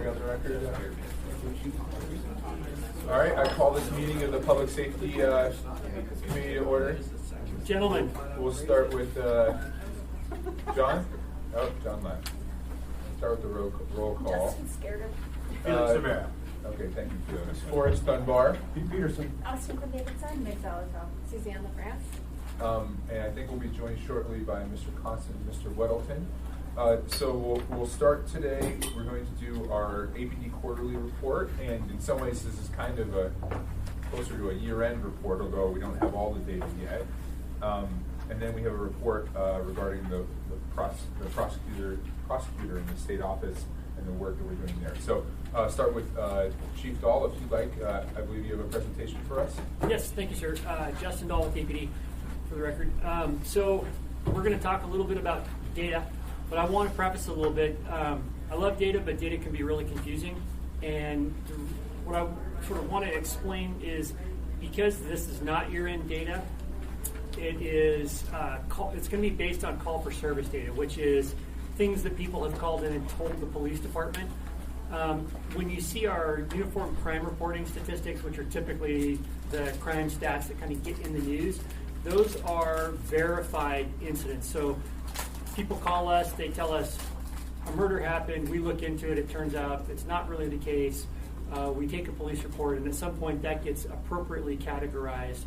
we on the record? All right, I call this meeting of the Public Safety Committee to order. Gentlemen. We'll start with John. Oh, John left. Start with the roll call. Justin scared him. Felix Rivera. Okay, thank you, Felix. Forrest Dunbar. Pete Peterson. Austin Davidson. Mick Zalatow. Suzanne LaFrance. And I think we'll be joined shortly by Mr. Constant and Mr. Weddleton. So we'll start today. We're going to do our APD quarterly report, and in some ways this is kind of closer to a year-end report, although we don't have all the data yet. And then we have a report regarding the prosecutor in the state office and the work that we're doing there. So start with Chief Dahl, if you'd like. I believe you have a presentation for us. Yes, thank you, sir. Justin Dahl with APD, for the record. So we're going to talk a little bit about data, but I want to preface a little bit. I love data, but data can be really confusing. And what I sort of want to explain is because this is not year-end data, it's going to be based on call for service data, which is things that people have called in and told the police department. When you see our uniform crime reporting statistics, which are typically the crime stats that kind of get in the news, those are verified incidents. So people call us, they tell us a murder happened, we look into it, it turns out it's not really the case. We take a police report, and at some point that gets appropriately categorized,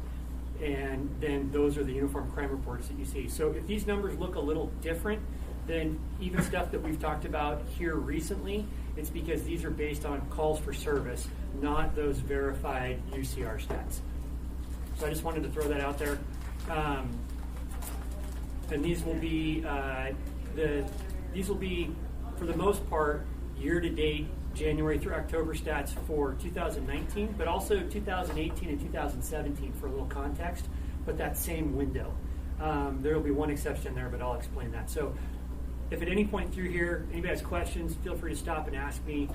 and then those are the uniform crime reports that you see. So if these numbers look a little different than even stuff that we've talked about here recently, it's because these are based on calls for service, not those verified UCR stats. So I just wanted to throw that out there. And these will be for the most part year-to-date January through October stats for 2019, but also 2018 and 2017 for a little context, but that same window. There will be one exception there, but I'll explain that. So if at any point through here anybody has questions, feel free to stop and ask me.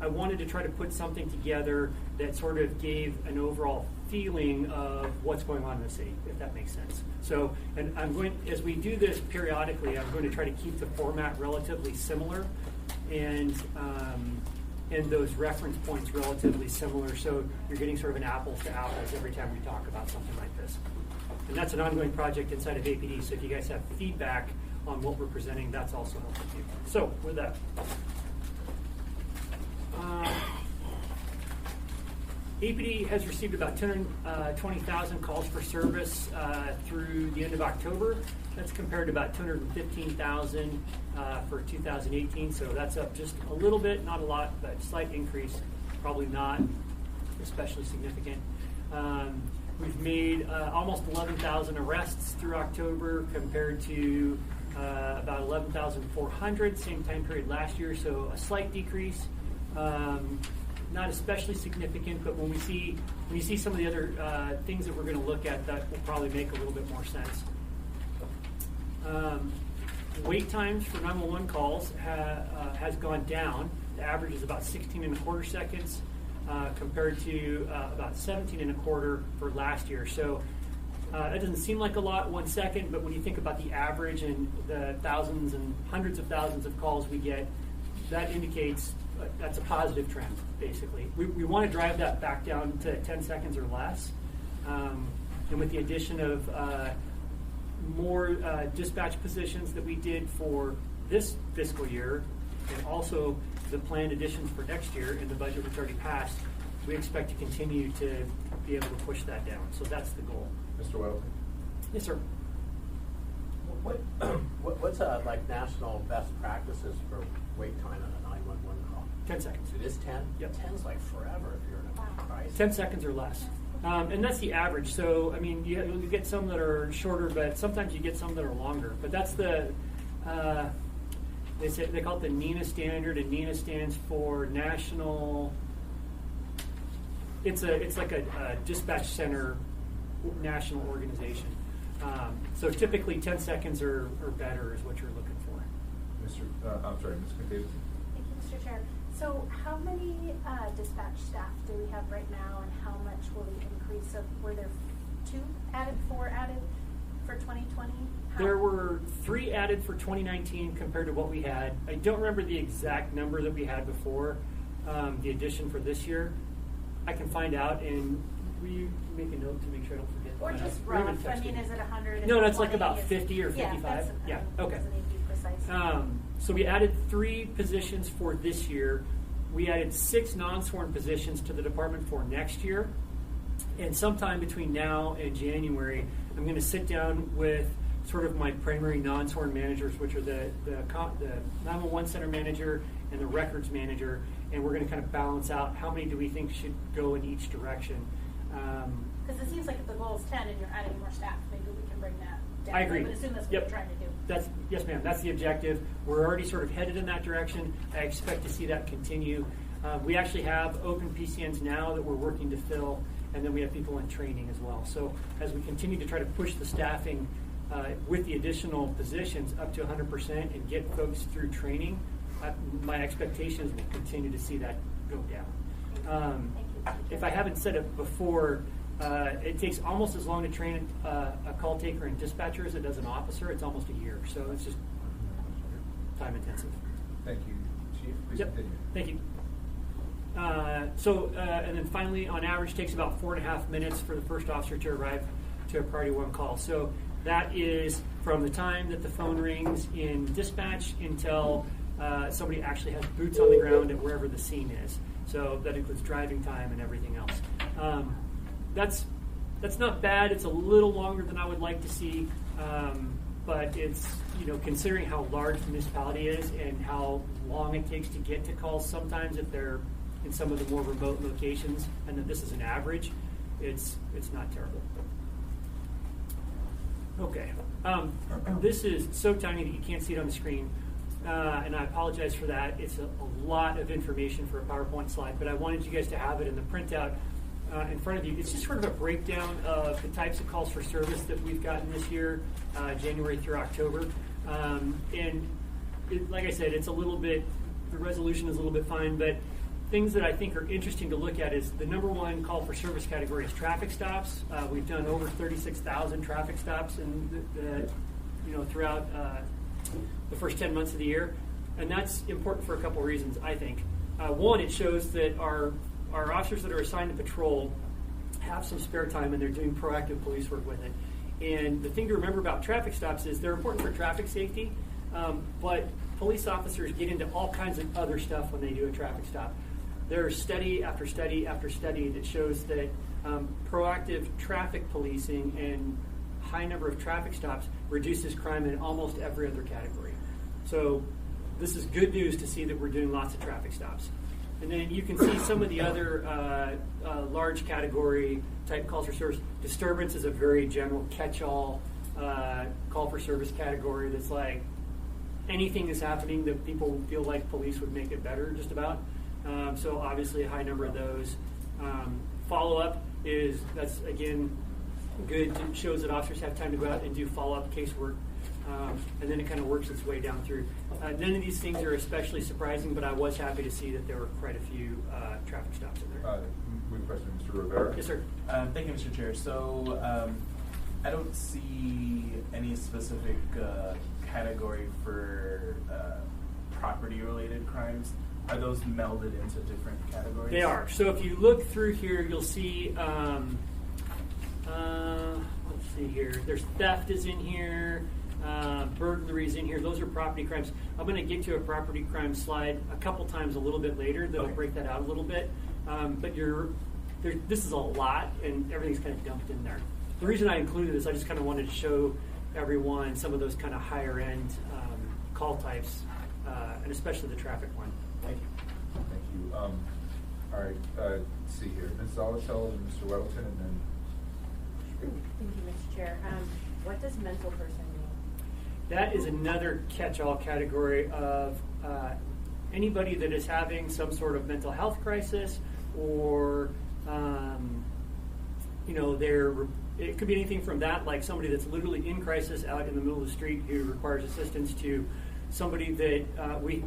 I wanted to try to put something together that sort of gave an overall feeling of what's going on in the city, if that makes sense. So, and as we do this periodically, I'm going to try to keep the format relatively similar and those reference points relatively similar, so you're getting sort of an apples to apples every time we talk about something like this. And that's an ongoing project inside of APD, so if you guys have feedback on what we're presenting, that's also helpful too. So, with that. APD has received about 220,000 calls for service through the end of October. That's compared to about 215,000 for 2018, so that's up just a little bit, not a lot, but slight increase, probably not especially significant. We've made almost 11,000 arrests through October compared to about 11,400 same time period last year, so a slight decrease. Not especially significant, but when you see some of the other things that we're going to look at, that will probably make a little bit more sense. Wait times for 911 calls has gone down. The average is about 16 and a quarter seconds compared to about 17 and a quarter for last year. So that doesn't seem like a lot, 1 second, but when you think about the average and the thousands and hundreds of thousands of calls we get, that indicates that's a positive trend, basically. We want to drive that back down to 10 seconds or less. And with the addition of more dispatch positions that we did for this fiscal year, and also the planned additions for next year in the budget which already passed, we expect to continue to be able to push that down. So that's the goal. Mr. Weddleton. Yes, sir. What's like national best practices for wait time on a 911 call? 10 seconds. It is 10? Yep. 10's like forever if you're in a crisis. 10 seconds or less. And that's the average. So, I mean, you get some that are shorter, but sometimes you get some that are longer. But that's the, they call it the NENA standard, and NENA stands for National, it's like a dispatch center national organization. So typically 10 seconds or better is what you're looking for. I'm sorry, Ms. McDavid. Thank you, Mr. Chair. So how many dispatch staff do we have right now, and how much will the increase of, were there 2 added, 4 added for 2020? There were 3 added for 2019 compared to what we had. I don't remember the exact number that we had before the addition for this year. I can find out, and we make a note to make sure I don't forget. Or just We haven't rough, I mean, texted. is it 100? No, that's like 20? about 50 or 55. Yeah, okay. Doesn't need to be precise. So we added 3 positions for this year. We added 6 non-sworn positions to the department for next year. And sometime between now and January, I'm going to sit down with sort of my primary non-sworn managers, which are the 911 center manager and the records manager, and we're going to kind of balance out how many do we think should go in each direction. Because it seems like if the goal is 10 and you're adding more staff, maybe we can bring that down. I agree. I would assume that's what Yep. you're trying to do. Yes, ma'am. That's the objective. We're already sort of headed in that direction. I expect to see that continue. We actually have open PCNs now that we're working to fill, and then we have people in training as well. So as we continue to try to push the staffing with the additional positions up to 100% and get folks through training, my expectation is we'll continue to see that go down. Thank you. If I haven't said it before, it takes almost as long to train a call taker and dispatcher as it does an officer. It's almost a year, so it's just time intensive. Thank you, Chief. Please Yep. continue. Thank you. And then finally, on average, takes about 4.5 minutes for the first officer to arrive to a priority 1 call. So that is from the time that the phone rings in dispatch until somebody actually has boots on the ground at wherever the scene is. So that includes driving time and everything else. That's not bad. It's a little longer than I would like to see, but it's, considering how large the municipality is and how long it takes to get to calls sometimes if they're in some of the more remote locations, and that this is an average, it's not terrible. Okay. This is so tiny that you can't see it on the screen, and I apologize for that. It's a lot of information for a PowerPoint slide, but I wanted you guys to have it in the printout in front of you. It's just sort of a breakdown of the types of calls for service that we've gotten this year, January through October. Like I said, it's a little bit, the resolution is a little bit fine, but things that I think are interesting to look at is the number 1 call for service category is traffic stops. We've done over 36,000 traffic stops throughout the first 10 months of the year, and that's important for a couple of reasons, I think. One, it shows that our officers that are assigned to patrol have some spare time and they're doing proactive police work with it. And the thing to remember about traffic stops is they're important for traffic safety, but police officers get into all kinds of other stuff when they do a traffic stop. There's study after study after study that shows that proactive traffic policing and high number of traffic stops reduces crime in almost every other category. So this is good news to see that we're doing lots of traffic stops. And then you can see some of the other large category type calls for service. Disturbance is a very general catch-all call for service category that's like anything that's happening that people feel like police would make it better, just about. So obviously a high number of those. Follow-up that's again good. It shows that officers have time to go out and do follow-up casework. And then it kind of works its way down through. None of these things are especially surprising, but I was happy to see that there were quite a few traffic stops in there. We have a question, Mr. Rivera. Yes, sir. Thank you, Mr. Chair. So I don't see any specific category for property-related crimes. Are those melded into different categories? They are. So if you look through here, you'll see, let's see here, there's theft is in here, burglaries in here. Those are property crimes. I'm going to get to a property crime slide a couple times a little bit later that'll break that out a little bit. But this is a lot, and everything's kind of dumped in there. The reason I included this, I just kind of wanted to show everyone some of those kind of higher end call types, and especially the traffic one. Thank you. Thank you. All right, let's see here. Ms. Zolotel and Mr. Weddleton, and then. Thank you, Mr. Chair. What does mental person mean? That is another catch-all category of anybody that is having some sort of mental health crisis, or it could be anything from that, like somebody that's literally in crisis out in the middle of the street who requires assistance, to somebody that we,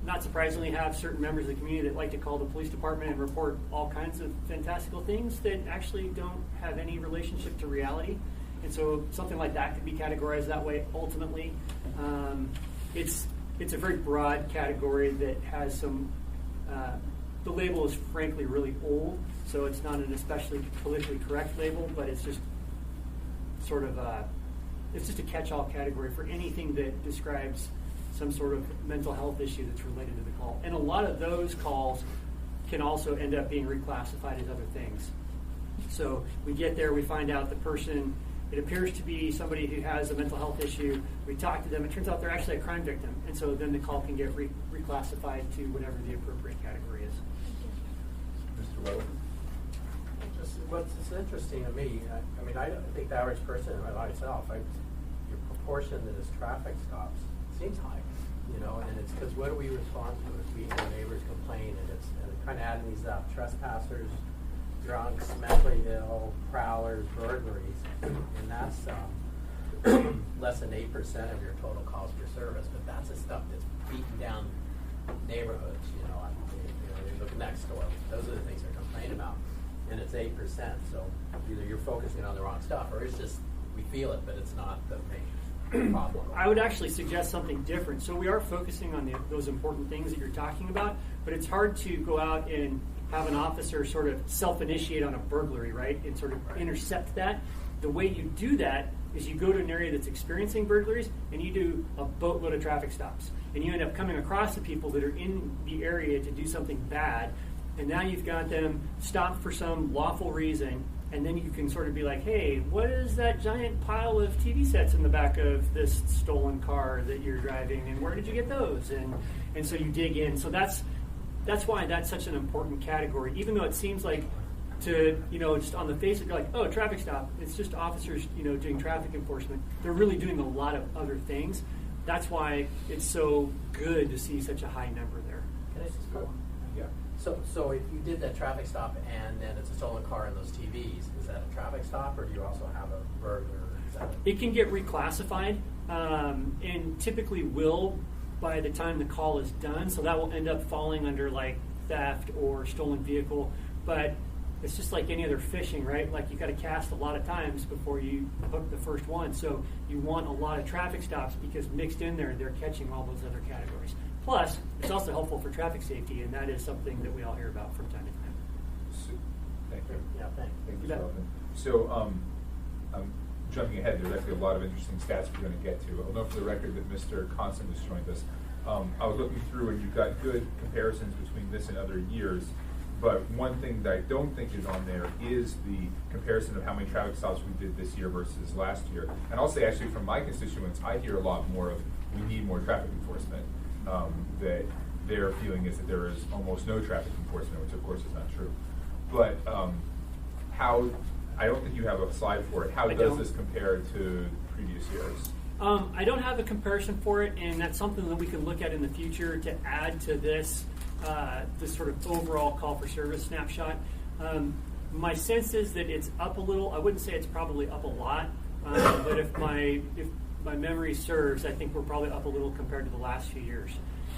not surprisingly, have certain members of the community that like to call the police department and report all kinds of fantastical things that actually don't have any relationship to reality. And so something like that could be categorized that way ultimately. It's a very broad category that has some, the label is frankly really old, so it's not an especially politically correct label, but it's just sort of it's just a catch-all category for anything that describes some sort of mental health issue that's related to the call. And a lot of those calls can also end up being reclassified as other things. So we get there, we find out the person, it appears to be somebody who has a mental health issue. We talk to them. It turns out they're actually a crime victim. And so then the call can get reclassified to whatever the appropriate category is. Mr. Weddleton? Just what's interesting to me, I mean, I don't think the average person, like myself, your proportion that is traffic stops seems high, you know, and it's because what do we respond to? If we hear neighbors complain, and it's kind of adding these up: trespassers, drunks, mentally ill, prowlers, burglaries, and that's less than 8% of your total calls for service. But that's the stuff that's beating down neighborhoods. You know, you look next door; those are the things they're complaining about, and it's 8%. So either you're focusing on the wrong stuff, or it's just we feel it, but it's not the main problem. I would actually suggest something different. So we are focusing on those important things that you're talking about, but it's hard to go out and have an officer sort of self-initiate on a burglary, right, and sort of intercept that. The way you do that is you go to an area that's experiencing burglaries and you do a boatload of traffic stops. And you end up coming across the people that are in the area to do something bad, and now you've got them stopped for some lawful reason, and then you can sort of be like, hey, what is that giant pile of TV sets in the back of this stolen car that you're driving, and where did you get those? And so you dig in. So that's why that's such an important category, even though it seems like just on the face of it, you're like, oh, traffic stop. It's just officers, doing traffic enforcement. They're really doing a lot of other things. That's why it's so good to see such a high number there. Can I just go on? Yeah. So if you did that traffic stop and then it's a stolen car and those TVs, is that a traffic stop, or do you also have a burglar? It can get reclassified, and typically will by the time the call is done. So that will end up falling under like theft or stolen vehicle. But it's just like any other fishing, right? Like you got to cast a lot of times before you hook the first one. So you want a lot of traffic stops because mixed in there, they're catching all those other categories. Plus, it's also helpful for traffic safety, and that is something that we all hear about from time to time. So, thank you. Yeah, thanks. Thank you, You Mr. bet. Weldon. So, I'm jumping ahead. There's actually a lot of interesting stats we're going to get to. I'll know for the record that Mr. Constant has joined us. I was looking through, and you've got good comparisons between this and other years. But one thing that I don't think is on there is the comparison of how many traffic stops we did this year versus last year. And I'll say, actually, from my constituents, I hear a lot more of we need more traffic enforcement. That their feeling is that there is almost no traffic enforcement, which of course is not true. But how, I don't think you have a slide for it. How I does don't. this compare to previous years? I don't have a comparison for it, and that's something that we can look at in the future to add to this sort of overall call for service snapshot. My sense is that it's up a little. I wouldn't say it's probably up a lot, but if my memory serves, I think we're probably up a little compared to the last few years.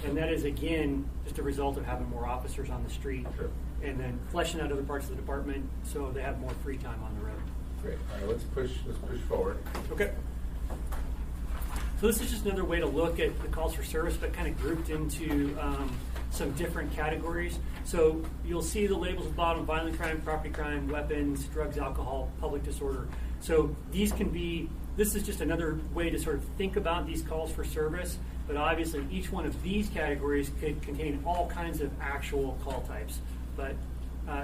And that is, again, just a result of having more officers on the street Sure. and then fleshing out other parts of the department so they have more free time on the road. Great. All right, let's push forward. Okay. So this is just another way to look at the calls for service, but kind of grouped into some different categories. So you'll see the labels at the bottom: violent crime, property crime, weapons, drugs, alcohol, public disorder. So these can be, this is just another way to sort of think about these calls for service, but obviously each one of these categories could contain all kinds of actual call types. But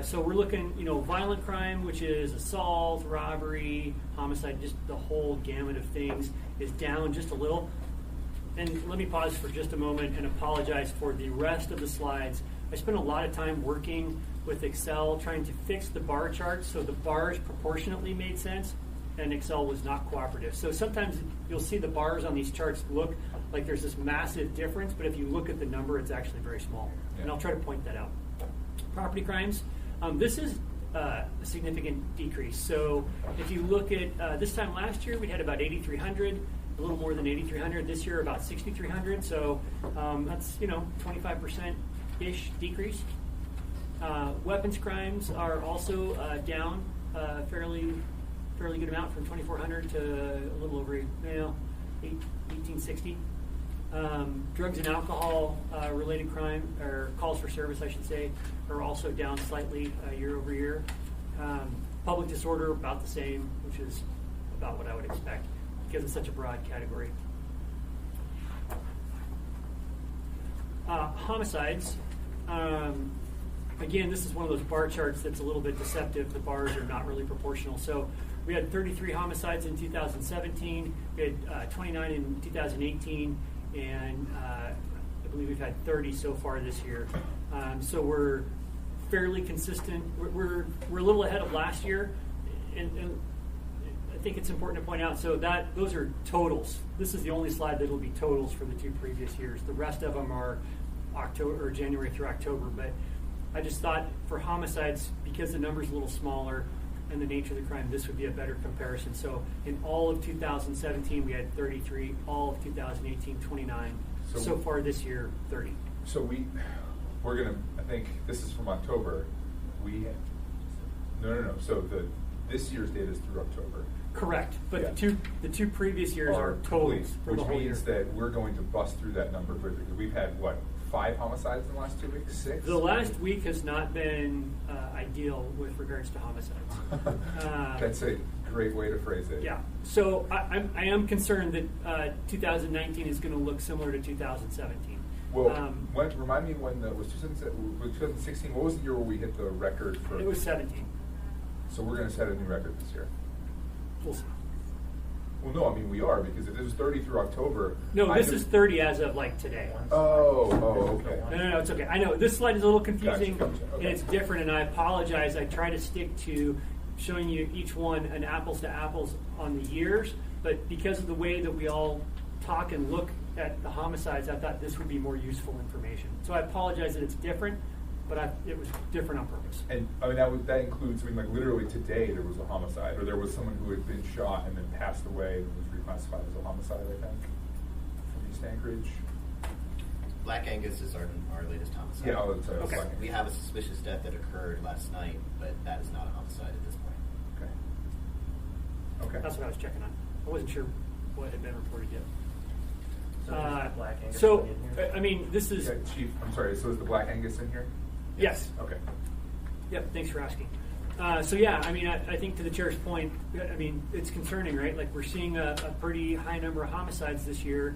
so we're looking, violent crime, which is assault, robbery, homicide, just the whole gamut of things, is down just a little. And let me pause for just a moment and apologize for the rest of the slides. I spent a lot of time working with Excel trying to fix the bar charts so the bars proportionately made sense, and Excel was not cooperative. So sometimes you'll see the bars on these charts look like there's this massive difference, but if you look at the number, it's actually very small. And I'll try to point that out. Property crimes. This is a significant decrease. So if you look at this time last year, we had about 8,300, a little more than 8,300. This year, about 6,300. So that's 25%-ish decrease. Weapons crimes are also down fairly fairly good amount from 2,400 to a little over 1860. Drugs and alcohol related crime, or calls for service, I should say, are also down slightly year over year. Public disorder about the same, which is about what I would expect because it's such a broad category. Homicides. Again, this is one of those bar charts that's a little bit deceptive. The bars are not really proportional. So we had 33 homicides in 2017. We had 29 in 2018, and I believe we've had 30 so far this year. So we're fairly consistent. We're a little ahead of last year, and I think it's important to point out. So those are totals. This is the only slide that will be totals for the 2 previous years. The rest of them are October or January through October, but I just thought for homicides, because the number's a little smaller and the nature of the crime, this would be a better comparison. So in all of 2017, we had 33. All of 2018, 29. So far this year, 30. So we're gonna. I think this is from October. No. So this year's data is through October. Correct, but Yeah. the two previous years are totals for which the whole year. means that we're going to bust through that number quickly. We've had what, 5 homicides in the last 2 weeks? 6? The last week has not been ideal with regards to homicides. That's a great way to phrase it. Yeah, so I am concerned that 2019 is going to look similar to 2017. Well, remind me when was 2016. What was the year where we hit the record for? It was 17. So we're going to set a new record this year. We'll see. Well, no, I mean we are, because if this is 30 through October. No, this is 30 as of like today. Oh, okay. No, it's okay. I know this slide is a little confusing, Gotcha. Okay. and it's different, and I apologize. I try to stick to showing you each one an apples to apples on the years, but because of the way that we all talk and look at the homicides, I thought this would be more useful information. So I apologize that it's different, but it was different on purpose. And I mean that includes, like literally today there was a homicide, or there was someone who had been shot and then passed away and was reclassified as a homicide, I think, from East Anchorage. Black Angus is our latest homicide. Yeah, that's Okay. Black Angus. We have a suspicious death that occurred last night, but that is not a homicide at this point. Okay. That's what I was checking on. I wasn't sure what had been reported yet. So is the Black Angus So, one in here? I mean, this is... Yeah, Chief, I'm sorry, so is the Black Angus in here? Yes. Okay. Yep, thanks for asking. So yeah, I mean, I think to the chair's point, I mean, it's concerning, right? Like we're seeing a pretty high number of homicides this year.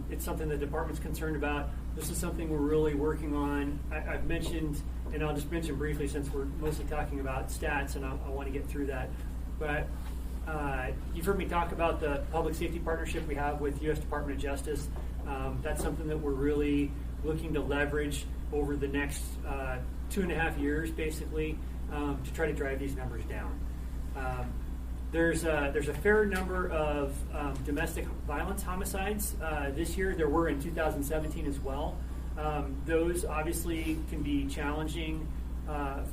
It's something the department's concerned about. This is something we're really working on. I've mentioned, and I'll just mention briefly since we're mostly talking about stats, and I want to get through that. But you've heard me talk about the public safety partnership we have with U.S. Department of Justice. That's something that we're really looking to leverage over the next 2.5 years, basically, to try to drive these numbers down. There's a fair number of domestic violence homicides this year. There were in 2017 as well. Those obviously can be challenging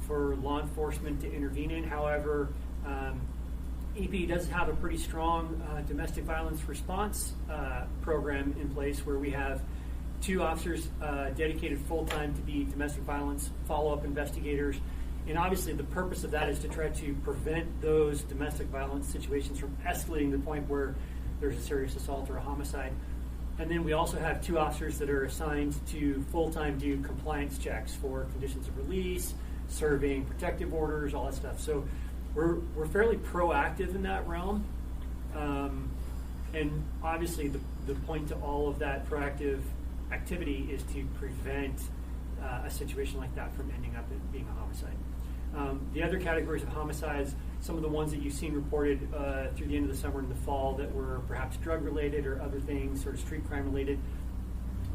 for law enforcement to intervene in. However, EP does have a pretty strong domestic violence response program in place where we have 2 officers dedicated full-time to be domestic violence follow-up investigators. And obviously the purpose of that is to try to prevent those domestic violence situations from escalating to the point where there's a serious assault or a homicide. And then we also have 2 officers that are assigned to full-time do compliance checks for conditions of release, serving protective orders, all that stuff. So we're fairly proactive in that realm. And obviously the point to all of that proactive activity is to prevent a situation like that from ending up being a homicide. The other categories of homicides, some of the ones that you've seen reported through the end of the summer and the fall that were perhaps drug-related or other things, sort of street crime-related,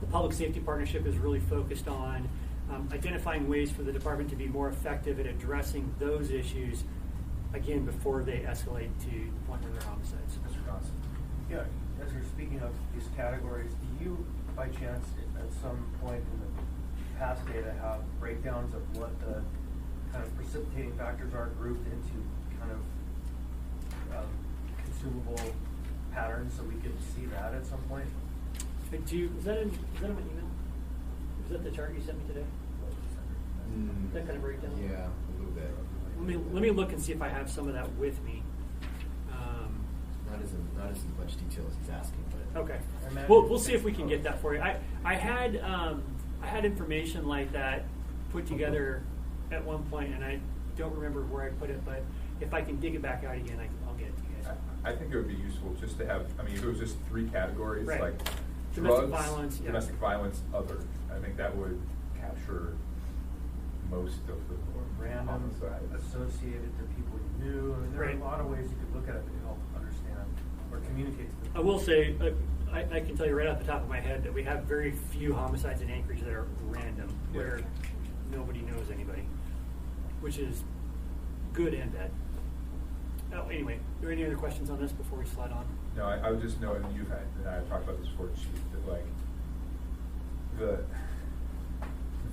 the Public Safety Partnership is really focused on identifying ways for the department to be more effective at addressing those issues, again, before they escalate to the point where they're homicides. Mr. Johnson. Yeah, as you're speaking of these categories, do you, by chance, at some point in the past data, have breakdowns of what the kind of precipitating factors are grouped into kind of consumable patterns, so we could see that at some point? Is that in my email? Is that the chart you sent me today? That kind of breakdown? Yeah, a little bit. Let me look and see if I have some of that with me. Not as much detail as he's asking, but. Okay. I imagine- We'll see if we can get that for you. I had information like that put together at one point, and I don't remember where I put it, but if I can dig it back out again, I'll get it to you guys. I think it would be useful just to have, I mean, if it was just 3 categories, Right. like Domestic drugs, violence, yeah. domestic violence, other. I think that would capture most of the Or random, homicides. associated to people you knew. I mean, there are Right. a lot of ways you could look at it to help understand or communicate to the. I will say, I can tell you right off the top of my head that we have very few homicides in Anchorage that are random, Yeah. where nobody knows anybody, which is good and bad. Oh, anyway, are there any other questions on this before we slide on? No, I would just note, and you've had, and I have talked about this before, Chief, that like,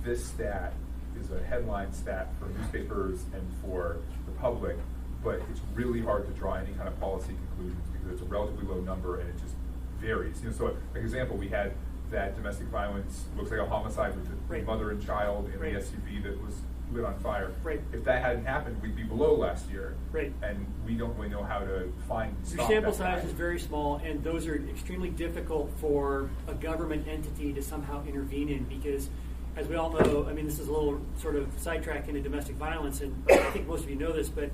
this stat is a headline stat for newspapers and for the public, but it's really hard to draw any kind of policy conclusions because it's a relatively low number and it just varies. You know, so, like example, we had that domestic violence, looks like a homicide with the Right. mother and child in Right. the SUV that was lit on fire. Right. If that hadn't happened, we'd be below last year. Right. And we don't really know how to find and Your stop sample that size guy. is very small, and those are extremely difficult for a government entity to somehow intervene in because, as we all know, I mean, this is a little sort of sidetrack into domestic violence, and I think most of you know this, but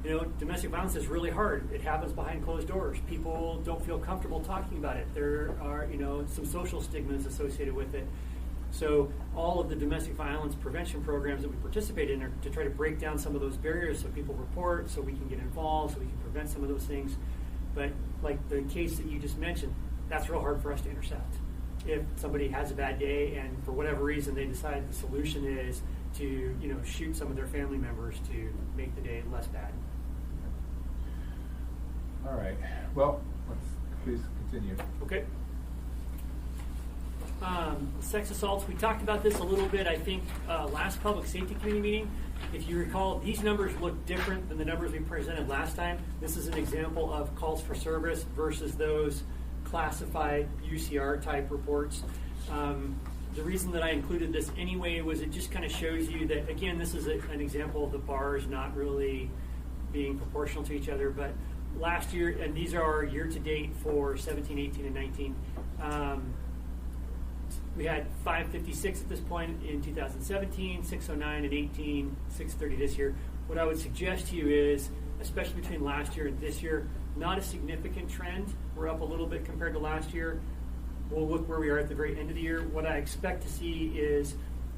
you know, domestic violence is really hard. It happens behind closed doors. People don't feel comfortable talking about it. There are, you know, some social stigmas associated with it. So all of the domestic violence prevention programs that we participate in are to try to break down some of those barriers so people report, so we can get involved, so we can prevent some of those things. But like the case that you just mentioned, that's real hard for us to intercept. If somebody has a bad day and for whatever reason they decide the solution is to, you know, shoot some of their family members to make the day less bad. All right. Well, let's please continue. Okay. Sex assaults, we talked about this a little bit, I think, last public safety committee meeting. If you recall, these numbers look different than the numbers we presented last time. This is an example of calls for service versus those classified UCR type reports. The reason that I included this anyway was it just kind of shows you that, again, this is an example of the bars not really being proportional to each other, but last year, and these are our year-to-date for 17, 18, and 19, we had 556 at this point in 2017, 609 and 18, 630 this year. What I would suggest to you is, especially between last year and this year, not a significant trend. We're up a little bit compared to last year. We'll look where we are at the very end of the year. What I expect to see is,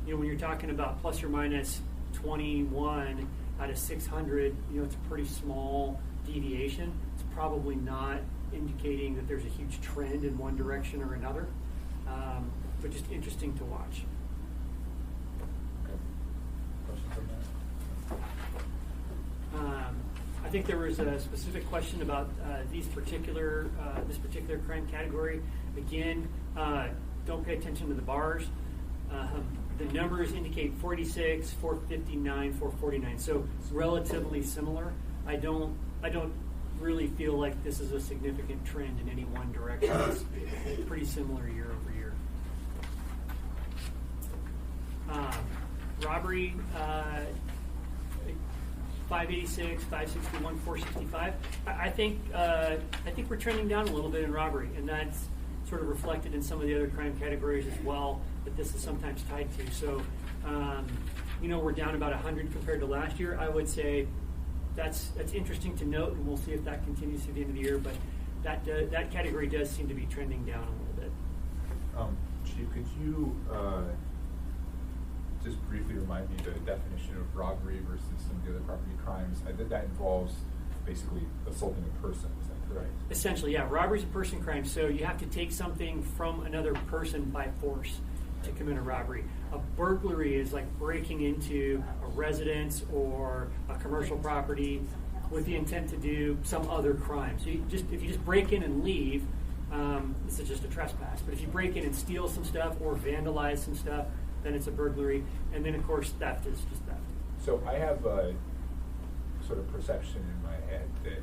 you know, when you're talking about plus or minus 21 out of 600, you know, it's a pretty small deviation. It's probably not indicating that there's a huge trend in one direction or another, but just interesting to watch. Okay. Questions on that? I think there was a specific question about this particular crime category. Again, don't pay attention to the bars. The numbers indicate 46, 459, 449, so it's relatively similar. I don't really feel like this is a significant trend in any one direction. It's pretty similar year over year. Robbery, 586, 561, 465. I think we're trending down a little bit in robbery, and that's sort of reflected in some of the other crime categories as well that this is sometimes tied to. So, you know, we're down about 100 compared to last year. I would say that's interesting to note, and we'll see if that continues to the end of the year. But that category does seem to be trending down a little bit. Chief, could you just briefly remind me the definition of robbery versus some of the other property crimes? That involves basically assaulting a person, is that correct? Essentially, yeah. Robbery is a person crime, so you have to take something from another person by force to commit a robbery. A burglary is like breaking into a residence or a commercial property with the intent to do some other crime. So if you just break in and leave, this is just a trespass. But if you break in and steal some stuff or vandalize some stuff, then it's a burglary. And then, of course, theft is just theft. So I have a sort of perception in my head that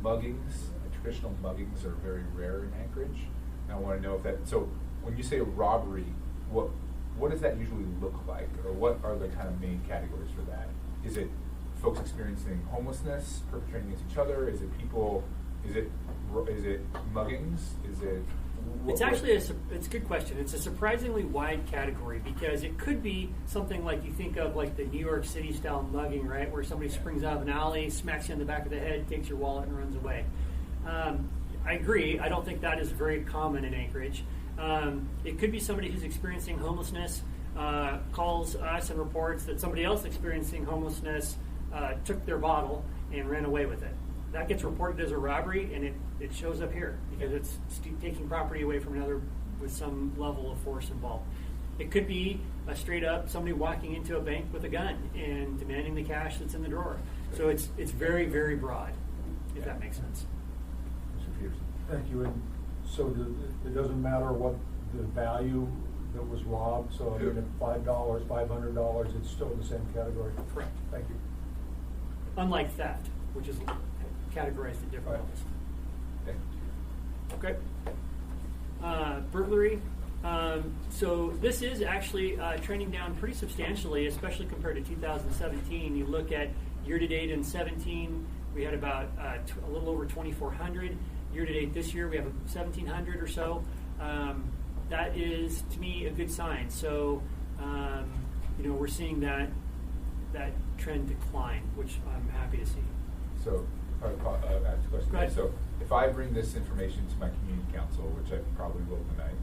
muggings, traditional muggings, are very rare in Anchorage. And I want to know if that. So when you say robbery, what does that usually look like, or what are the kind of main categories for that? Is it folks experiencing homelessness, perpetrating against each other? Is it people Is it muggings? Is it? It's actually it's a good question. It's a surprisingly wide category because it could be something like you think of like the New York City style mugging, right, where somebody springs out of an alley, smacks you on the back of the head, takes your wallet, and runs away. I agree. I don't think that is very common in Anchorage. It could be somebody who's experiencing homelessness, calls us and reports that somebody else experiencing homelessness took their bottle and ran away with it. That gets reported as a robbery, and it shows up here because it's taking property away from another with some level of force involved. It could be a straight up somebody walking into a bank with a gun and demanding the cash that's in the drawer. So it's very, very broad, if that makes sense. Mr. Peterson. Thank you. And so it doesn't matter what the value that was robbed. So I mean, if $5, $500, it's still in the same category. Correct. Thank you. Unlike theft, which is categorized at different levels. Okay. Okay. Burglary. So this is actually trending down pretty substantially, especially compared to 2017. You look at year-to-date in 17, we had about a little over 2,400. Year-to-date this year, we have 1,700 or so. That is, to me, a good sign. So, we're seeing that trend decline, which I'm happy to see. So, if I ask a question. Go ahead. So, if I bring this information to my community council, which I probably will tonight,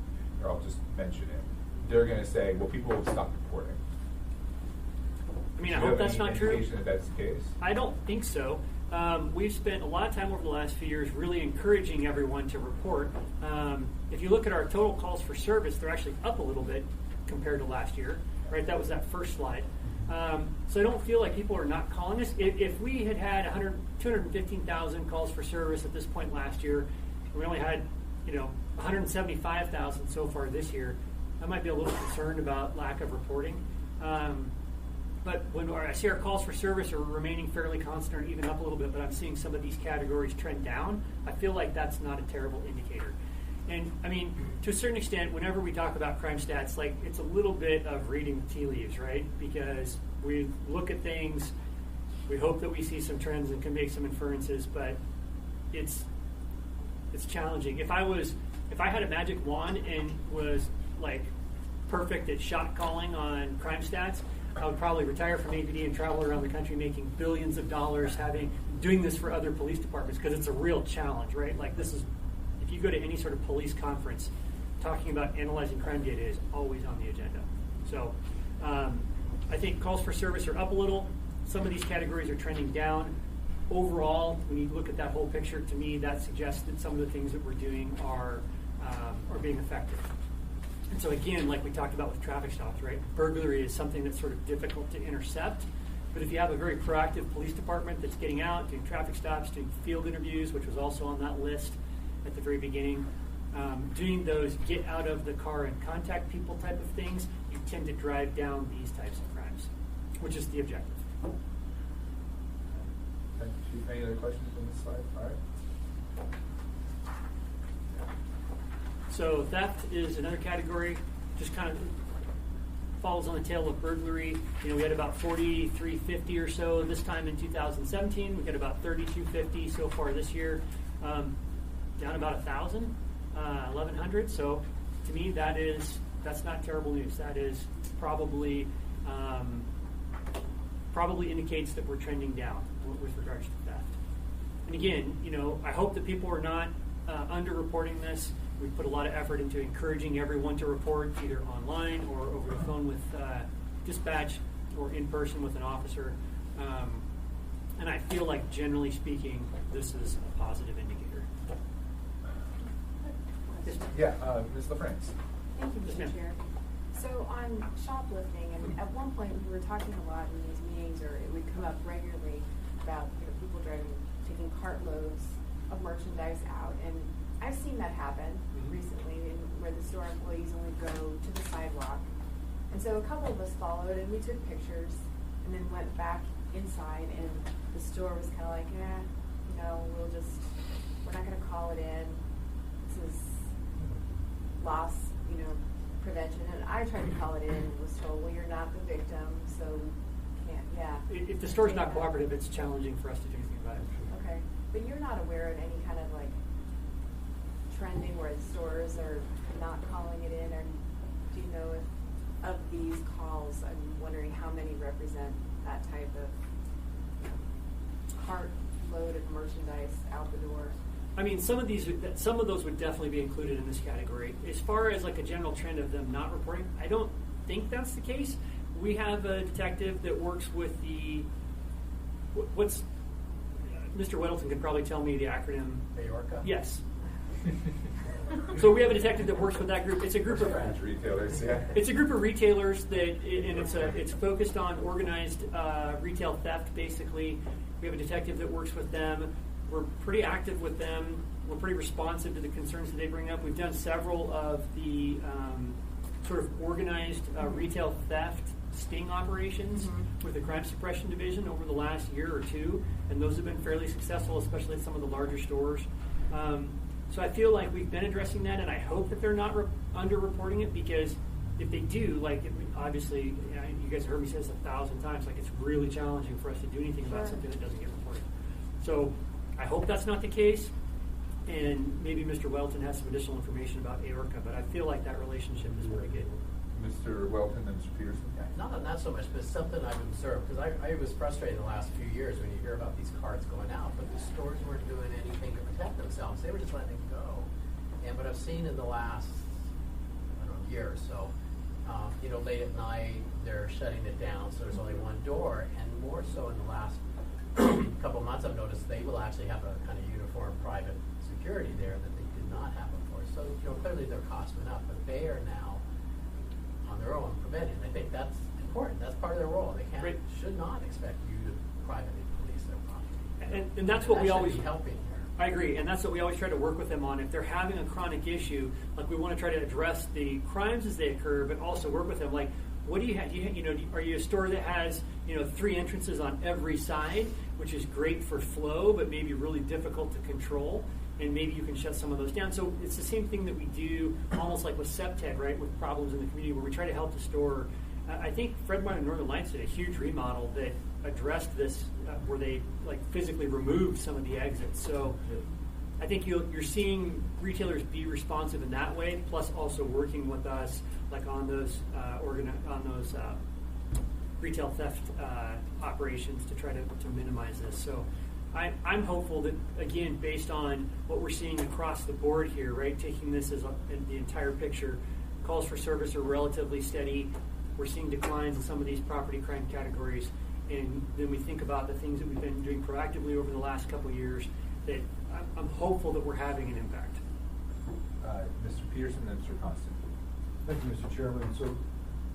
or I'll just mention it, they're going to say, well, people will stop reporting. I mean, Do I you hope have that's any not true. indication that that's the case? I don't think so. We've spent a lot of time over the last few years really encouraging everyone to report. If you look at our total calls for service, they're actually up a little bit compared to last year. Right, that was that first slide. So I don't feel like people are not calling us. If we had 215,000 calls for service at this point last year, we only had 175,000 so far this year, I might be a little concerned about lack of reporting. But when I see our calls for service are remaining fairly constant or even up a little bit, but I'm seeing some of these categories trend down, I feel like that's not a terrible indicator. And I mean, to a certain extent, whenever we talk about crime stats, like it's a little bit of reading the tea leaves, right? Because we look at things, we hope that we see some trends and can make some inferences, but it's challenging. If I had a magic wand and was like perfect at shot calling on crime stats, I would probably retire from APD and travel around the country making billions of dollars doing this for other police departments because it's a real challenge, right? Like if you go to any sort of police conference, talking about analyzing crime data is always on the agenda. So I think calls for service are up a little. Some of these categories are trending down. Overall, when you look at that whole picture, to me, that suggests that some of the things that we're doing are being effective. And so again, like we talked about with traffic stops, right? Burglary is something that's sort of difficult to intercept. But if you have a very proactive police department that's getting out, doing traffic stops, doing field interviews, which was also on that list at the very beginning, doing those get out of the car and contact people type of things, you tend to drive down these types of crimes, which is the objective. Thank you, Chief. Any other questions on this slide? All right. So theft is another category, just kind of falls on the tail of burglary. We had about 4,350 or so this time in 2017. We got about 3,250 so far this year, down about 1,000, 1,100. So to me, that's not terrible news. That is probably indicates that we're trending down with regards to theft. And again, I hope that people are not underreporting this. We've put a lot of effort into encouraging everyone to report either online or over the phone with dispatch or in person with an officer. And I feel like, generally speaking, this is a positive indicator. Yeah, Ms. LaFrance. Thank you, Yes, ma'am. Mr. Chair. So on shoplifting, and at one point we were talking a lot in these meetings, or it would come up regularly about people taking cartloads of merchandise out, and I've seen that happen recently, where the store employees only go to the sidewalk. And so a couple of us followed, and we took pictures, and then went back inside, and the store was kind of like, we're not going to call it in. This is loss, prevention. And I tried to call it in and was told, well, you're not the victim, so can't, If the store's not cooperative, it's challenging for us to do anything about it. Okay. But you're not aware of any kind of like trending where the stores are not calling it in, or do you know if of these calls, I'm wondering how many represent that type of cart load of merchandise out the door? I mean, some of those would definitely be included in this category. As far as like a general trend of them not reporting, I don't think that's the case. We have a detective that works with what's Mr. Weddleton could probably tell me the acronym. Aorca? Yes. So we have a detective that works with that group. It's a group of Retailers, yeah. It's a group of retailers and it's focused on organized retail theft. Basically, we have a detective that works with them. We're pretty active with them. We're pretty responsive to the concerns that they bring up. We've done several of the sort of organized retail theft sting operations with the Crime Suppression Division over the last year or two, and those have been fairly successful, especially at some of the larger stores. So I feel like we've been addressing that, and I hope that they're not under-reporting it, because if they do, like, obviously, you guys heard me say this 1,000 times, like, it's really challenging for us to do anything about something that doesn't get reported. So I hope that's not the case, and maybe Mr. Welton has some additional information about Aorca, but I feel like that relationship is very good. Mr. Welton and Mr. Peterson? Not so much, but something I've observed, because I was frustrated in the last few years when you hear about these carts going out, but the stores weren't doing anything to protect themselves. They were just letting it go. And what I've seen in the last, year or so, late at night, they're shutting it down, so there's only one door. And more so in the last couple months, I've noticed they will actually have a kind of uniform private security there that they did not have before. So, clearly their costs went up, but they are now on their own preventing. I think that's important. That's part of their role. They can't, should not expect you to privately police their property. And that's what we always be helping here. I agree, and that's what we always try to work with them on. If they're having a chronic issue, like, we want to try to address the crimes as they occur, but also work with them. Like, what do you have? Are you a store that has 3 entrances on every side, which is great for flow, but maybe really difficult to control? And maybe you can shut some of those down. So it's the same thing that we do, almost like with Septeg, right, with problems in the community, where we try to help the store. I think Fred Meyer and Northern Lights did a huge remodel that addressed this, where they physically removed some of the exits. So I think you're seeing retailers be responsive in that way, plus also working with us on those retail theft operations to try to minimize this. So I'm hopeful that, again, based on what we're seeing across the board here, right, taking this as the entire picture, calls for service are relatively steady. We're seeing declines in some of these property crime categories, and then we think about the things that we've been doing proactively over the last couple of years, that I'm hopeful that we're having an impact. Mr. Peterson and Mr. Constant. Thank you, Mr. Chairman. So do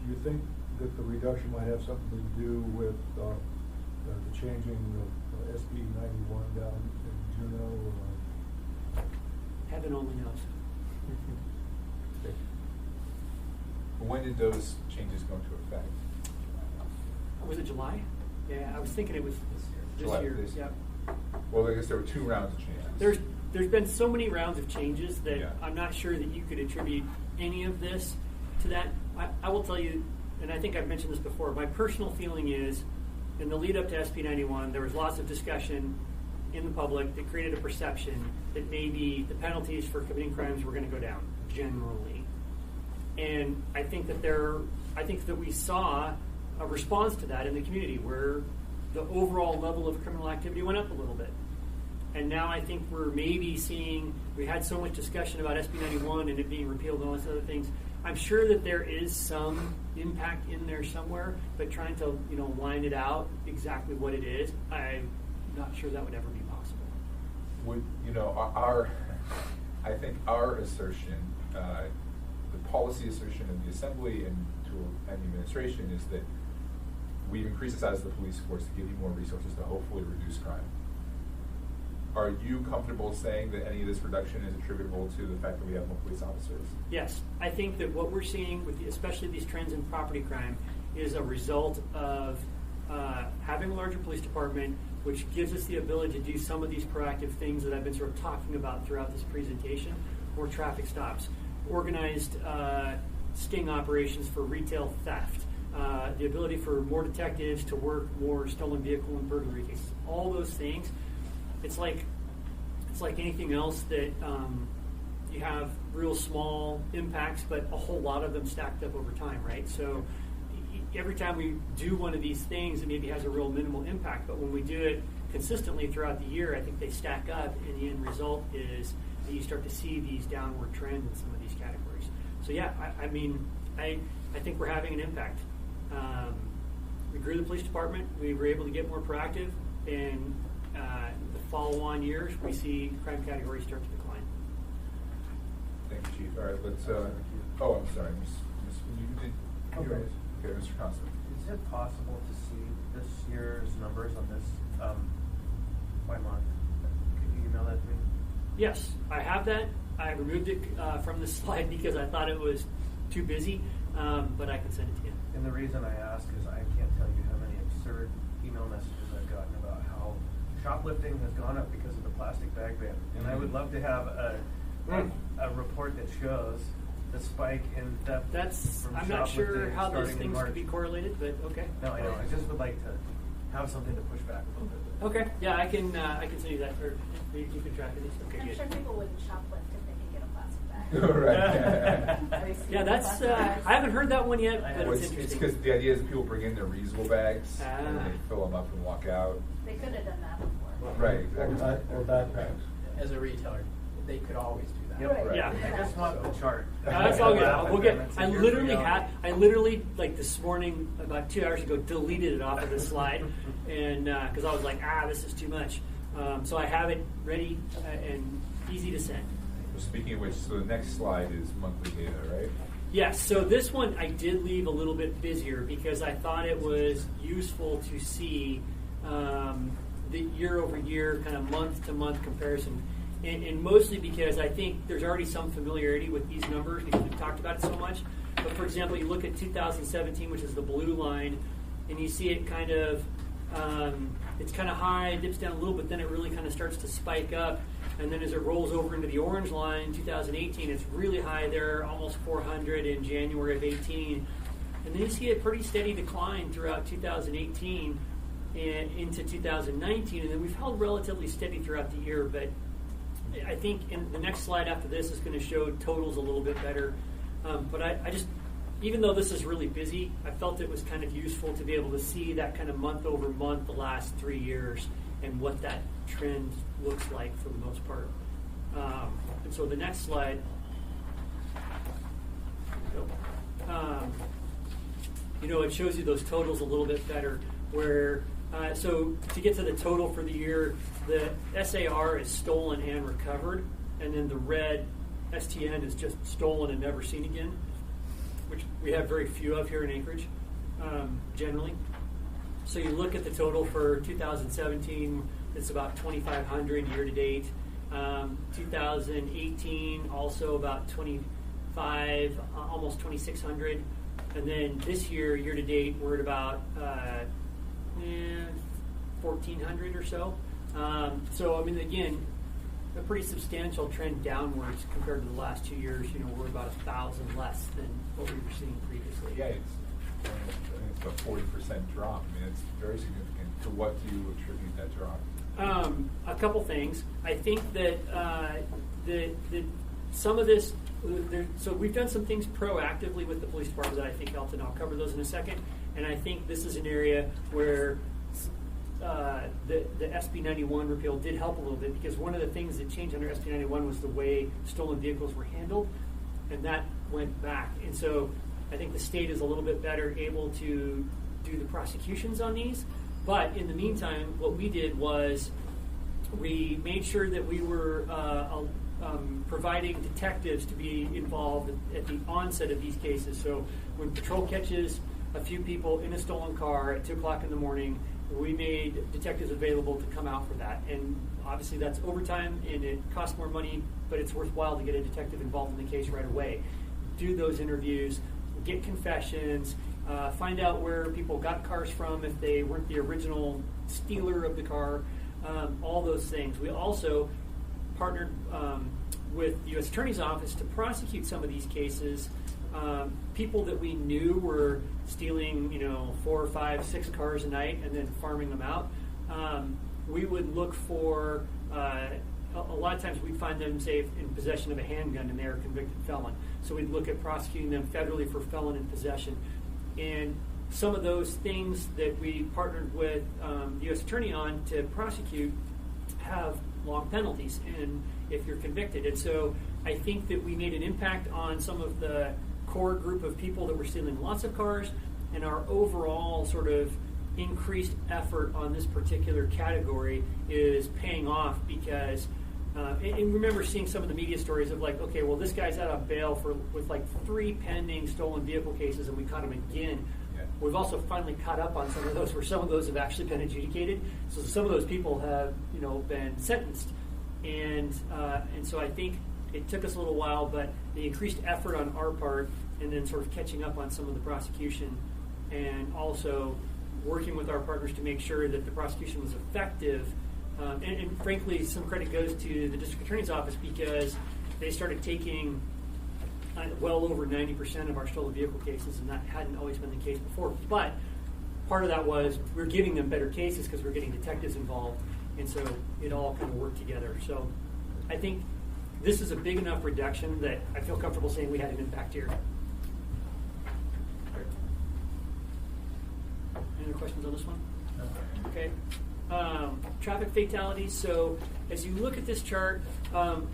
you think that the reduction might have something to do with the changing of SB 91 down in Juneau? Heaven only knows. When did those changes go into effect? Was it July? Yeah, I was thinking it was this July, year. this year. Yep. Well, I guess there were 2 rounds of changes. There's been so many rounds of changes that Yeah. I'm not sure that you could attribute any of this to that. I will tell you, and I think I've mentioned this before, my personal feeling is, in the lead up to SB 91, there was lots of discussion in the public that created a perception that maybe the penalties for committing crimes were going to go down generally. And I think that we saw a response to that in the community, where the overall level of criminal activity went up a little bit. And now I think we're maybe seeing, we had so much discussion about SB 91 and it being repealed and all those other things. I'm sure that there is some impact in there somewhere, but trying to line it out exactly what it is, I'm not sure that would ever be possible. I think our assertion, the policy assertion of the Assembly and the administration, is that we've increased the size of the police force to give you more resources to hopefully reduce crime. Are you comfortable saying that any of this reduction is attributable to the fact that we have more police officers? Yes, I think that what we're seeing, especially these trends in property crime, is a result of having a larger police department, which gives us the ability to do some of these proactive things that I've been sort of talking about throughout this presentation, more traffic stops, organized sting operations for retail theft, the ability for more detectives to work more stolen vehicle and burglary cases, all those things. It's like it's like anything else that you have real small impacts, but a whole lot of them stacked up over time, right? So every time we do one of these things, it maybe has a real minimal impact, but when we do it consistently throughout the year, I think they stack up, and the end result is that you start to see these downward trends in some of these categories. So yeah, I mean, I think we're having an impact. We grew the police department. We were able to get more proactive, and the follow-on years, we see crime categories start to decline. Thank you, Chief. All right, let's, oh, I'm sorry, you did, Okay. Okay, Mr. Constant. Is it possible to see this year's numbers on this by month? Could you email that to me? Yes, I have that. I removed it from the slide because I thought it was too busy, but I can send it to you. And the reason I ask is I can't tell you how many absurd email messages I've gotten about how shoplifting has gone up because of the plastic bag ban. And I would love to have a report that shows the spike in theft. From I'm not sure shoplifting how those starting in things March. could be correlated, but okay. No, I know. I just would like to have something to push back a little bit. Okay, yeah, I can send you that, or you can track it. Okay, I'm good. sure people wouldn't shoplift if they could get a plastic bag. Right. Yeah, that's. I haven't heard that one yet, but Well, it's it's interesting. because the idea is that people bring in their reusable bags and Ah. they fill them up and walk out. They could have done that before. Right, exactly. Or backpacks. As a retailer, they could always do that. Yep. Right. Yeah. I just want the chart. That's all good. We'll get. It's I a year's literally reality. like this morning, about 2 hours ago, deleted it off of the slide, and because I was like, this is too much. So I have it ready and easy to send. Well, speaking of which, so the next slide is monthly data, right? Yes, so this one I did leave a little bit busier because I thought it was useful to see the year-over-year, kind of month-to-month comparison. And mostly because I think there's already some familiarity with these numbers because we've talked about it so much. But for example, you look at 2017, which is the blue line, and you see it kind of, it's kind of high, dips down a little, but then it really kind of starts to spike up. And then as it rolls over into the orange line, 2018, it's really high there, almost 400 in January of 18. And then you see a pretty steady decline throughout 2018 and into 2019. And then we've held relatively steady throughout the year. But I think in the next slide after this is going to show totals a little bit better. But I just, even though this is really busy, I felt it was kind of useful to be able to see that kind of month over month the last 3 years and what that trend looks like for the most part. And so the next slide, it shows you those totals a little bit better. Where so to get to the total for the year, the SAR is stolen and recovered, and then the red STN is just stolen and never seen again, which we have very few of here in Anchorage, generally. So you look at the total for 2017, it's about 2,500 year to date. 2018, also about 25, almost 2,600. And then this year to date, we're at about 1,400 or so. So, I mean, again, a pretty substantial trend downwards compared to the last 2 years. We're about 1,000 less than what we were seeing previously. Yeah, I think it's a 40% drop. I mean, it's very significant. To what do you attribute that drop? A couple things. I think that some of this, so we've done some things proactively with the police department that I think helped, and I'll cover those in a second. And I think this is an area where the SB 91 repeal did help a little bit, because one of the things that changed under SB 91 was the way stolen vehicles were handled, and that went back. And so I think the state is a little bit better able to do the prosecutions on these. But in the meantime, what we did was we made sure that we were providing detectives to be involved at the onset of these cases. So when patrol catches a few people in a stolen car at 2 o'clock in the morning, we made detectives available to come out for that. And obviously that's overtime and it costs more money, but it's worthwhile to get a detective involved in the case right away. Do those interviews, get confessions, find out where people got cars from if they weren't the original stealer of the car, all those things. We also partnered with the U.S. Attorney's Office to prosecute some of these cases. People that we knew were stealing, 4, 5, 6 cars a night and then farming them out. We would look for a lot of times we'd find them, say, in possession of a handgun and they're a convicted felon. So we'd look at prosecuting them federally for felon in possession. And some of those things that we partnered with the U.S. Attorney on to prosecute have long penalties, and if you're convicted. And so I think that we made an impact on some of the core group of people that were stealing lots of cars, and our overall sort of increased effort on this particular category is paying off because, and remember seeing some of the media stories of like, okay, well, this guy's out on bail with like 3 pending stolen vehicle cases, and we caught him again. Yeah. We've also finally caught up on some of those where some of those have actually been adjudicated. So some of those people have, been sentenced. And so I think it took us a little while, but the increased effort on our part and then sort of catching up on some of the prosecution and also working with our partners to make sure that the prosecution was effective. And frankly, some credit goes to the district attorney's office because they started taking well over 90% of our stolen vehicle cases, and that hadn't always been the case before. But part of that was we're giving them better cases because we're getting detectives involved, and so it all kind of worked together. So I think this is a big enough reduction that I feel comfortable saying we had an impact here. Any other questions on this one? No. Okay. Traffic fatalities. So as you look at this chart,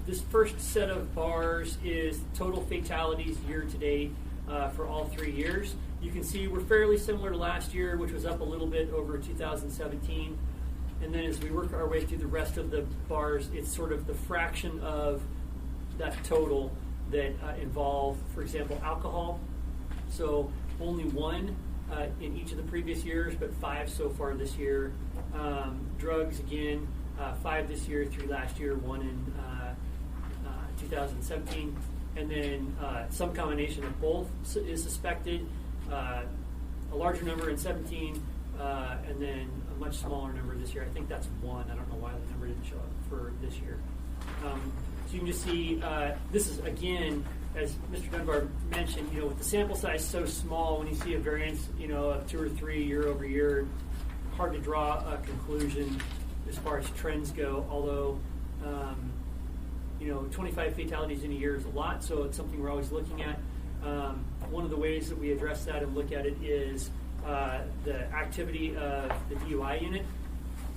this first set of bars is total fatalities year to date for all 3 years. You can see we're fairly similar to last year, which was up a little bit over 2017. And then as we work our way through the rest of the bars, it's sort of the fraction of that total that involve, for example, alcohol. So only 1 in each of the previous years, but 5 so far this year. Drugs, again, 5 this year, 3 last year, 1 in 2017. And then some combination of both is suspected. A larger number in 17, and then a much smaller number this year. I think that's 1. I don't know why the number didn't show up for this year. So you can just see, this is, again, as Mr. Dunbar mentioned, with the sample size so small, when you see a variance, of 2 or 3 year over year, hard to draw a conclusion as far as trends go, although, 25 fatalities in a year is a lot, so it's something we're always looking at. One of the ways that we address that and look at it is the activity of the DUI unit.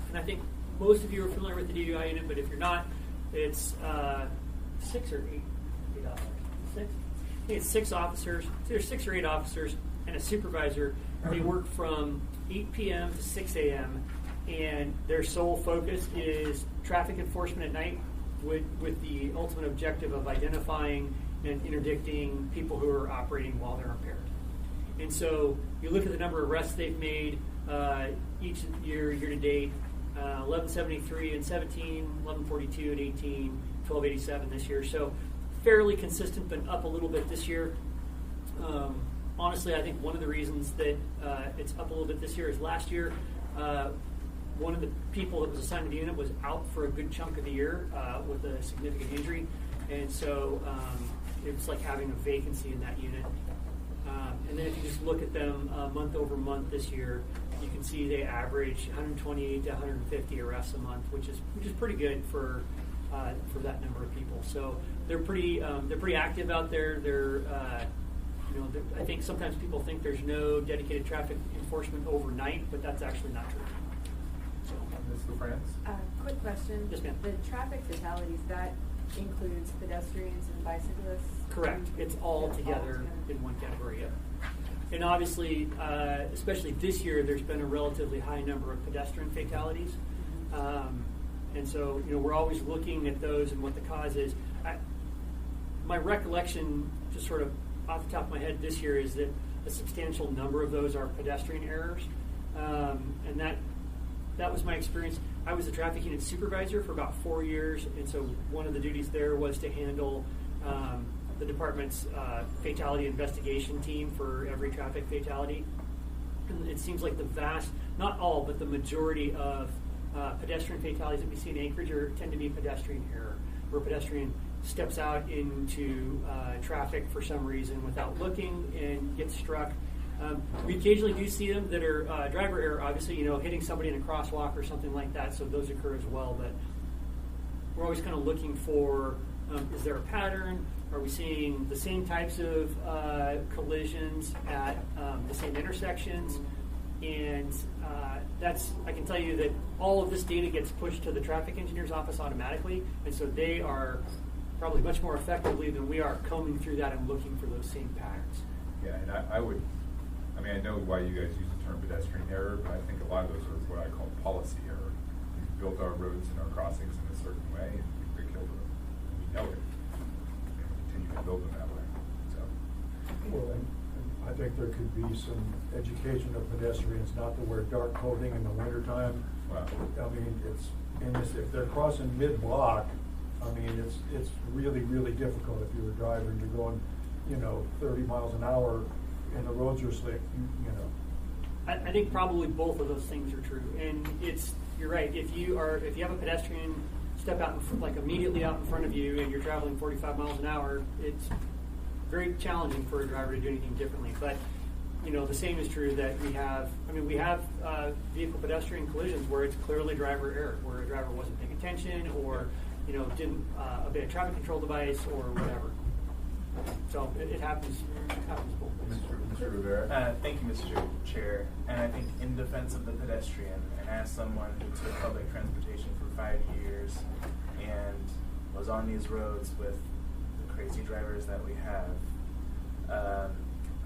And I think most of you are familiar with the DUI unit, but if you're not, it's 6 or 8 officers. 6? I think it's 6 officers. So there's 6 or 8 officers and a supervisor. They work from 8 p.m. to 6 a.m. and their sole focus is traffic enforcement at night with the ultimate objective of identifying and interdicting people who are operating while they're impaired. And so you look at the number of arrests they've made each year to date, 1173 in 17, 1142 in 18, 1287 this year. So fairly consistent, but up a little bit this year. Honestly, I think one of the reasons that it's up a little bit this year is last year, one of the people that was assigned to the unit was out for a good chunk of the year with a significant injury. And so it was like having a vacancy in that unit. And then if you just look at them month over month this year, you can see they average 128 to 150 arrests a month, which is pretty good for that number of people. So they're pretty active out there. I think sometimes people think there's no dedicated traffic enforcement overnight, but that's actually not true. So, Ms. LaFrance? Quick question. Yes, ma'am. The traffic fatalities, that includes pedestrians and bicyclists? Correct. It's all together in one category. Yeah. And obviously, especially this year, there's been a relatively high number of pedestrian fatalities. And so, we're always looking at those and what the cause is. My recollection, just sort of off the top of my head this year, is that a substantial number of those are pedestrian errors. And that was my experience. I was a traffic unit supervisor for about 4 years, and so one of the duties there was to handle the department's fatality investigation team for every traffic fatality. And it seems like the vast, not all, but the majority of pedestrian fatalities that we see in Anchorage tend to be pedestrian error, where a pedestrian steps out into traffic for some reason without looking and gets struck. We occasionally do see them that are driver error, obviously, hitting somebody in a crosswalk or something like that, so those occur as well. But we're always kind of looking for, is there a pattern? Are we seeing the same types of collisions at the same intersections? And I can tell you that all of this data gets pushed to the traffic engineer's office automatically, and so they are probably much more effectively than we are combing through that and looking for those same patterns. Yeah, and I mean, I know why you guys use the term pedestrian error, but I think a lot of those are what I call policy error. We've built our roads and our crossings in a certain way, and we killed them. We know it. And we continue to build them that way. So, Well, and I think there could be some education of pedestrians not to wear dark clothing in the wintertime. wow. I mean, if they're crossing mid-block, I mean, it's really, really difficult if you're a driver and you're going, 30 miles an hour and the roads are slick, I think probably both of those things are true, and you're right. If you have a pedestrian step out like immediately out in front of you, and you're traveling 45 miles an hour, it's very challenging for a driver to do anything differently. But the same is true that we have vehicle pedestrian collisions where it's clearly driver error, where a driver wasn't paying attention or didn't obey a traffic control device or whatever. So it happens both ways. Mr. Rivera? Thank you, Mr. Chair. And I think in defense of the pedestrian, and as someone who took public transportation for 5 years and was on these roads with the crazy drivers that we have,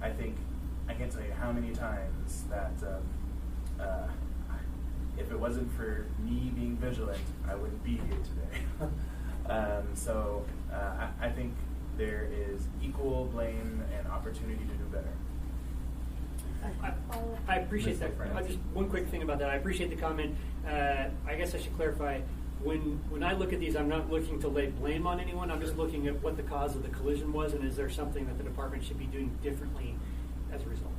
I think I can't tell you how many times that if it wasn't for me being vigilant, I wouldn't be here today. I think there is equal blame and opportunity to do better. I appreciate Mr. that. France. Just one quick thing about that. I appreciate the comment. I guess I should clarify. When I look at these, I'm not looking to lay blame on anyone. I'm just looking at what the cause of the collision was, and is there something that the department should be doing differently as a result.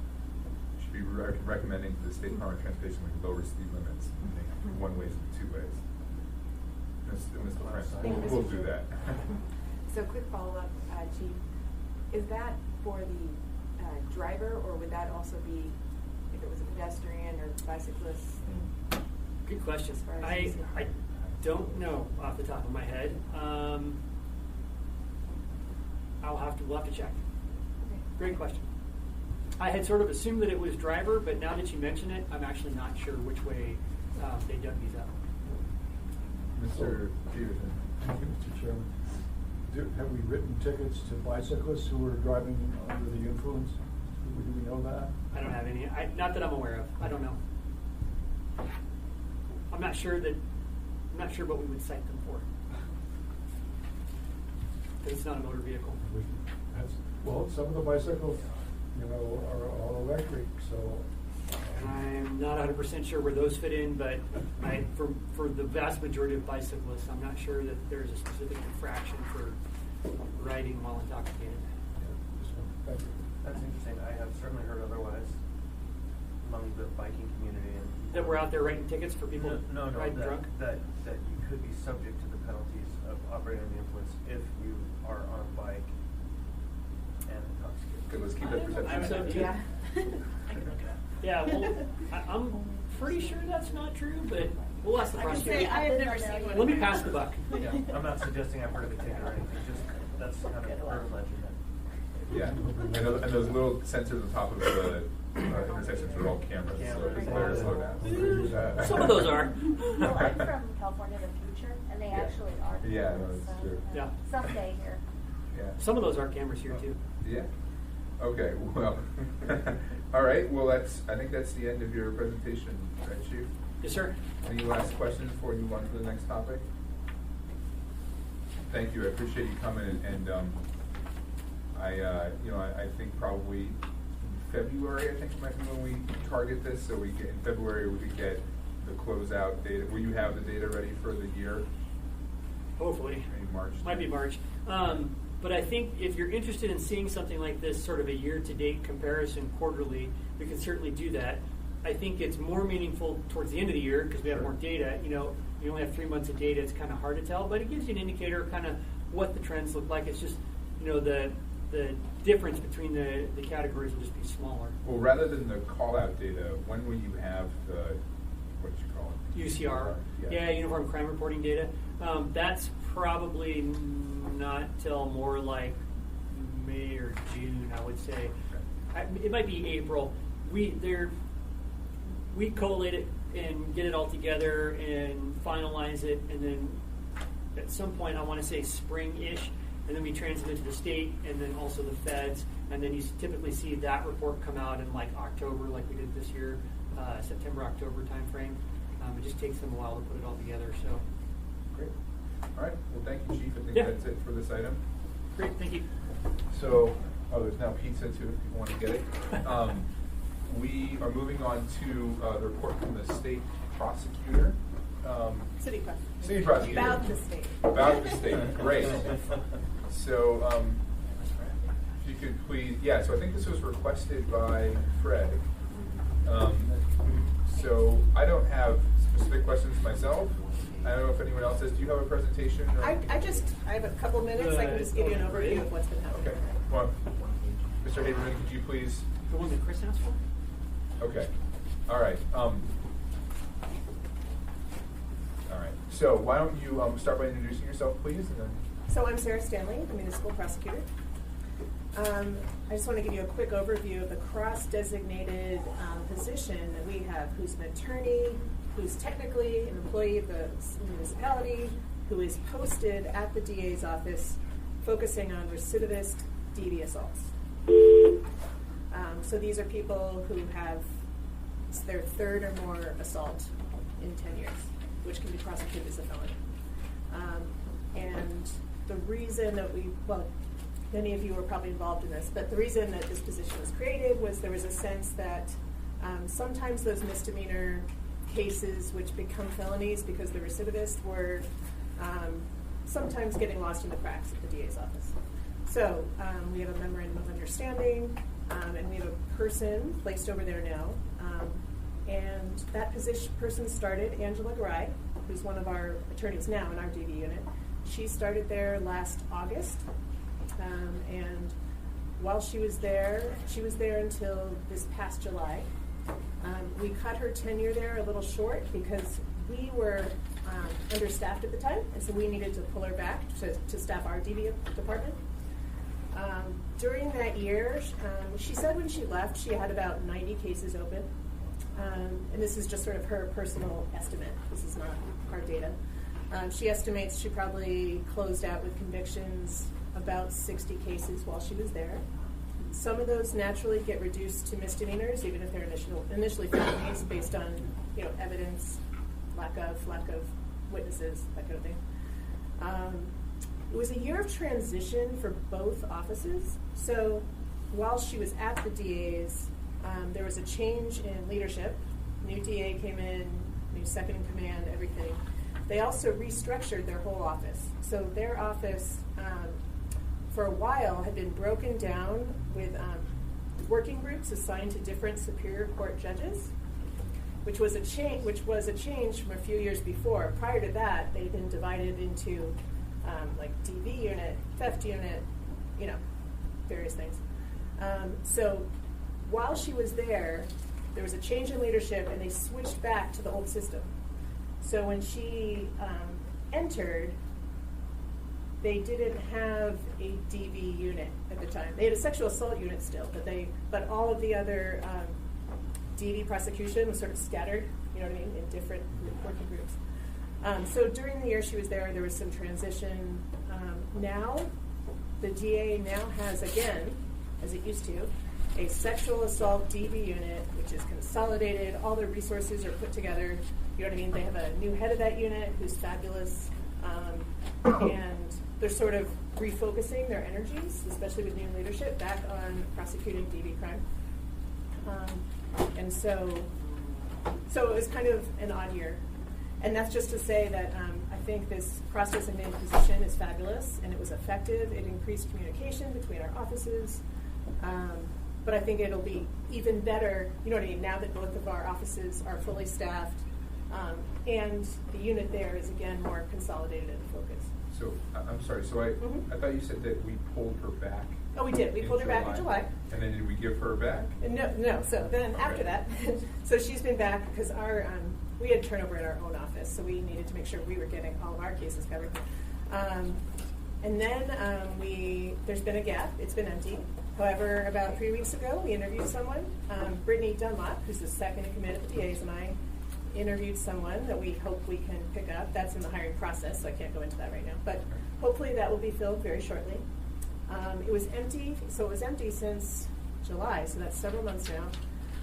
Should be recommending to the State Department of Transportation we lower speed limits, one ways and two ways. Mr. France, Thank you, Mr. we'll do Chair. that. So quick follow-up, Chief, is that for the driver, or would that also be if it was a pedestrian or bicyclist? Good question. As far as I UCR. don't know off the top of my head. We'll have to check. Okay. Great question. I had sort of assumed that it was driver, but now that you mention it, I'm actually not sure which way they dug these up. Mr. Peterson? Thank you, Mr. Chairman. Have we written tickets to bicyclists who are driving under the influence? Do we know that? I don't have any. Not that I'm aware of. I don't know. I'm not sure what we would cite them for. Because it's not a motor vehicle. Well, some of the bicycles, are all electric, so. I'm not 100% sure where those fit in, but for the vast majority of bicyclists, I'm not sure that there's a specific infraction for riding while intoxicated. Thank you. That's interesting. I have certainly heard otherwise among the biking community. And That we're out there writing tickets for people no, riding that, drunk? That you could be subject to the penalties of operating under the influence if you are on a bike and intoxicated. Okay, let's keep that perception. I'm so too. Yeah. Yeah, well, I'm pretty sure that's not true, but we'll ask the I can prosecutor. say I have never seen one. Let me pass the buck. Yeah, I'm not suggesting I've heard of a ticket or anything. Just that's kind of urban legend. Yeah, and those little sensors on top of the intersections are all cameras, so it's better to slow down. Some of those are. Well, I'm from California, the future, and they Yeah. actually are. Yeah, no, that's so, true. Yeah. Someday here. Yeah. Some of those are cameras here too. Yeah. Okay, well, all right, well, I think that's the end of your presentation, right, Chief? Yes, sir. Any last questions before you move on to the next topic? Thank you, I appreciate you coming, and I think probably February, I think might be when we target this, so in February, we could get the closeout data. Will you have the data ready for the year? Hopefully. Maybe March? Might be March. But I think if you're interested in seeing something like this, sort of a year-to-date comparison quarterly, we can certainly do that. I think it's more meaningful towards the end of the year because we have Sure. more data. You only have 3 months of data. It's kind of hard to tell, but it gives you an indicator of kind of what the trends look like. It's just, the difference between the categories will just be smaller. Well, rather than the call-out data, when will you have the, what did you call it? UCR, yeah, Uniform Crime Reporting data. That's probably not till more like May or June, I would say. It might be April. We collate it and get it all together and finalize it, and then at some point I want to say spring-ish, and then we transmit to the state and then also the feds, and then you typically see that report come out in like October, like we did this year, September, October timeframe. It just takes them a while to put it all together. So Great. All right. Well, thank you, Chief. I think Yeah. that's it for this item. great, thank you. So, there's now pizza too, if you want to get it. We are moving on to the report from the state prosecutor. City prosecutor. City prosecutor. About the state. About the state. Great. So, if you could please, so I think this was requested by Fred. So I don't have specific questions myself. I don't know if anyone else does. Do you have a presentation? Or I have a couple minutes. I can just give you an overview of what's been happening. Okay. Well, Mr. Haberman, could you please? The one that Chris asked for? Okay. All right. All right. So why don't you start by introducing yourself, please, and then. So I'm Sarah Stanley, the municipal prosecutor. I just want to give you a quick overview of the cross-designated position that we have, who's an attorney, who's technically an employee of the municipality, who is posted at the DA's office focusing on recidivist DV assaults. So these are people who have their third or more assault in 10 years, which can be prosecuted as a felony. And the reason that many of you were probably involved in this, but the reason that this position was created was there was a sense that sometimes those misdemeanor cases which become felonies because they're recidivist were sometimes getting lost in the cracks at the DA's office. So we have a memorandum of understanding, and we have a person placed over there now. And that person started, Angela Garay, who's one of our attorneys now in our DV unit. She started there last August. And while she was there until this past July. We cut her tenure there a little short because we were understaffed at the time, and so we needed to pull her back to staff our DV department. During that year, she said when she left, she had about 90 cases open. And this is just sort of her personal estimate. This is not our data. She estimates she probably closed out with convictions about 60 cases while she was there. Some of those naturally get reduced to misdemeanors, even if they're initially felonies, based on evidence, lack of witnesses, that kind of thing. It was a year of transition for both offices. So while she was at the DA's, there was a change in leadership. New DA came in, new second in command, everything. They also restructured their whole office. So their office, for a while, had been broken down with working groups assigned to different Superior Court judges, which was a change from a few years before. Prior to that, they'd been divided into like DV unit, theft unit, various things. So while she was there was a change in leadership, and they switched back to the old system. So when she entered, they didn't have a DV unit at the time. They had a sexual assault unit still, but all of the other DV prosecution was sort of scattered, in different working groups. So during the year she was there was some transition. Now, the DA now has, again, as it used to, a sexual assault DV unit, which is consolidated. All their resources are put together. They have a new head of that unit who's fabulous. And they're sort of refocusing their energies, especially with new leadership, back on prosecuting DV crime. And so it was kind of an odd year. And that's just to say that I think this cross-designated position is fabulous, and it was effective. It increased communication between our offices. But I think it'll be even better, now that both of our offices are fully staffed, and the unit there is, again, more consolidated and focused. So, I'm sorry, I thought you said that we pulled her back. Oh, we did. We pulled her back in July. And then did we give her back? No. So then after that, so she's been back because we had turnover in our own office, so we needed to make sure we were getting all of our cases covered. And then there's been a gap. It's been empty. However, about 3 weeks ago, we interviewed someone. Brittany Dunlop, who's the second in command of the DAs, and I interviewed someone that we hope we can pick up. That's in the hiring process, so I can't go into that right now. But hopefully that will be filled very shortly. It was empty, so it was empty since July, so that's several months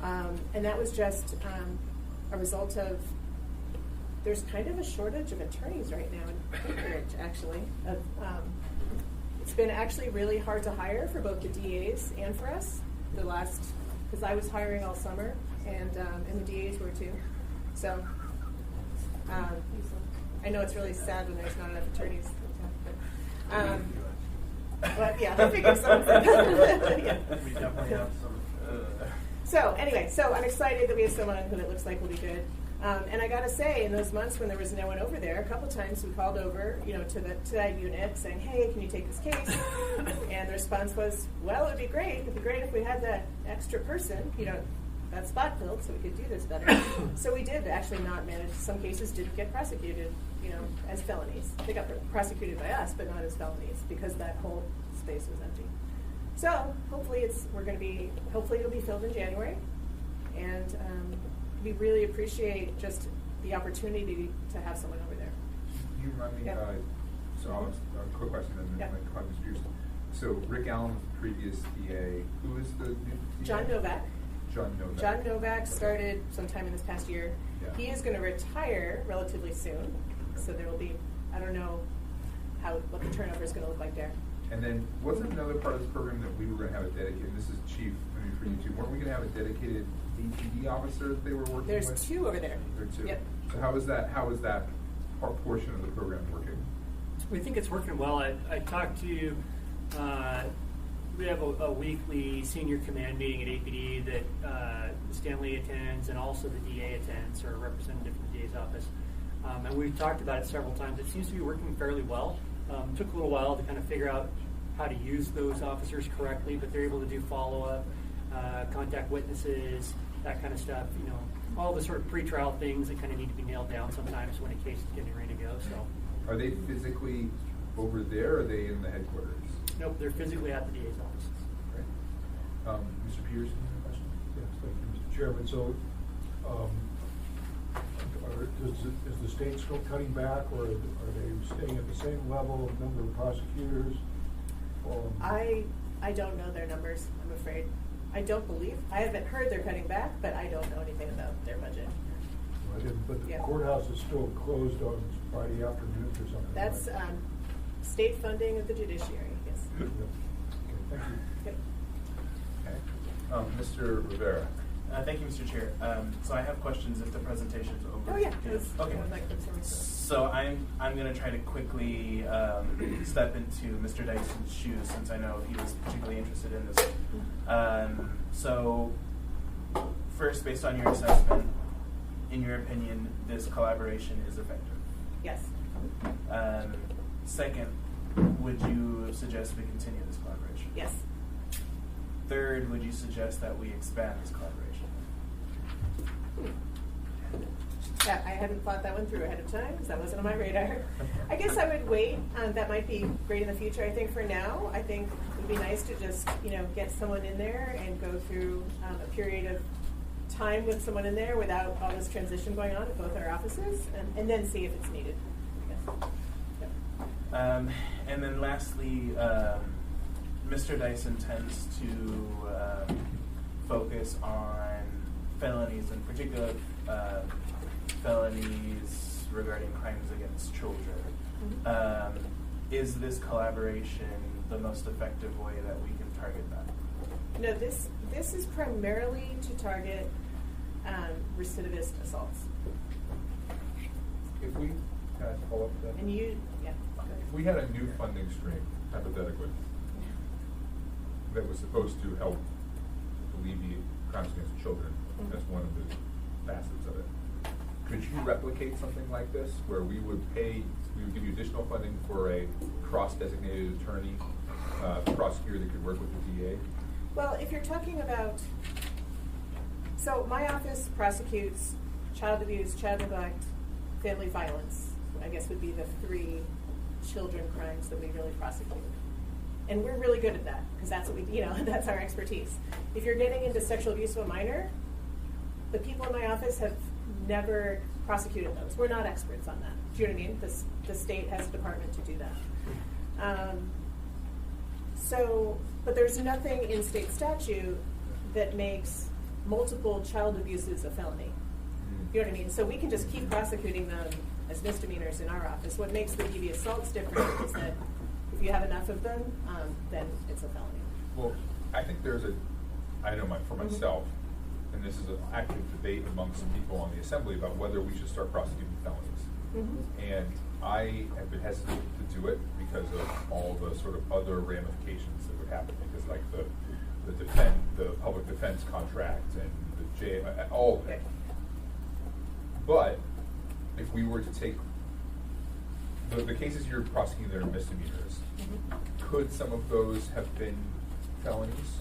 now. And that was just a result of, there's kind of a shortage of attorneys right now in Anchorage, actually. It's been actually really hard to hire for both the DAs and for us. Because I was hiring all summer, and the DAs were too. So I know it's really sad when there's not enough attorneys. But yeah, I figure so. Yeah. We definitely have some. So anyway, so I'm excited that we have someone who it looks like will be good. And I gotta say, in those months when there was no one over there, a couple times we called over, to that unit saying, "Hey, can you take this case?" And the response was, "Well, it'd be great. It'd be great if we had that extra person, that spot filled, so we could do this better." So we did actually not manage. Some cases didn't get prosecuted, as felonies. They got prosecuted by us, but not as felonies because that whole space was empty. So hopefully it'll be filled in January, and we really appreciate just the opportunity to have someone over there. You remind me, Yeah. so I'll a quick question and then Yeah. my comment is yours. So Rick Allen was the previous DA. Who is the new DA? John Novak. John Novak. John Novak started sometime in this past year. Yeah. He is going to retire relatively soon, so there will be, I don't know what the turnover is going to look like there. And then wasn't another part of this program that we were going to have a dedicated, this is Chief, maybe for you too, weren't we going to have a dedicated APD officer that they were working with? There's 2 over there. There are 2. Yep. So how is that portion of the program working? We think it's working well. I talked to, we have a weekly senior command meeting at APD that Stanley attends and also the DA attends, or a representative from the DA's office. And we've talked about it several times. It seems to be working fairly well. It took a little while to kind of figure out how to use those officers correctly, but they're able to do follow-up, contact witnesses, that kind of stuff. All the sort of pre-trial things that kind of need to be nailed down sometimes when a case is getting ready to go. So, Are they physically over there, or are they in the headquarters? nope, they're physically at the DA's office. Great. Mr. Peterson, any question? Yes, thank you, Mr. Chairman. So, is the state still cutting back, or are they staying at the same level of number of prosecutors? I don't know their numbers, I'm afraid. I haven't heard they're cutting back, but I don't know anything about their budget. But the Yeah. courthouse is still closed on Friday afternoons or something? That's right? state funding of the judiciary, yes. Yep. Okay, thank you. Yep. Okay. Mr. Rivera. Thank you, Mr. Chair. So I have questions if the presentation's over. Oh, yeah. Okay. So I'm going to try to quickly step into Mr. Dyson's shoes, since I know he was particularly interested in this. So first, based on your assessment, in your opinion, this collaboration is effective? Yes. Second, would you suggest we continue this collaboration? Yes. Third, would you suggest that we expand this collaboration? Yeah, I hadn't thought that one through ahead of time because that wasn't on my radar. I guess I would wait. That might be great in the future. I think for now, it would be nice to just get someone in there and go through a period of time with someone in there without all this transition going on at both our offices, and then see if it's needed. Yes. Yep. And then lastly, Mr. Dyson tends to focus on felonies, in particular felonies regarding crimes against children. Mm-hmm. Is this collaboration the most effective way that we can target that? No, this is primarily to target recidivist assaults. If we, can I follow up with that? And yeah. If we had a new funding stream, hypothetically, that was supposed to help alleviate crimes against children, Mhm. that's one of the facets of it. Could you replicate something like this, where we would give you additional funding for a cross-designated attorney, prosecutor that could work with the DA? Well, if you're talking about, so my office prosecutes child abuse, child neglect, family violence, I guess would be the 3 children crimes that we really prosecute. And we're really good at that, because that's what we, that's our expertise. If you're getting into sexual abuse of a minor, the people in my office have never prosecuted those. We're not experts on that. Do you know what I mean? The state has a department to do that. But there's nothing in state statute that makes multiple child abuses a felony. You know what I mean? So we can just keep prosecuting them as misdemeanors in our office. What makes the DV assaults different is that if you have enough of them, then it's a felony. Well, I think I know for myself, and this is an active debate amongst some people on the assembly about whether we should start prosecuting felonies. And I have been hesitant to do it because of all the sort of other ramifications that would happen, because like the public defense contract and the jail, all of it. But if we were to take the cases you're prosecuting that are misdemeanors, could some of those have been felonies?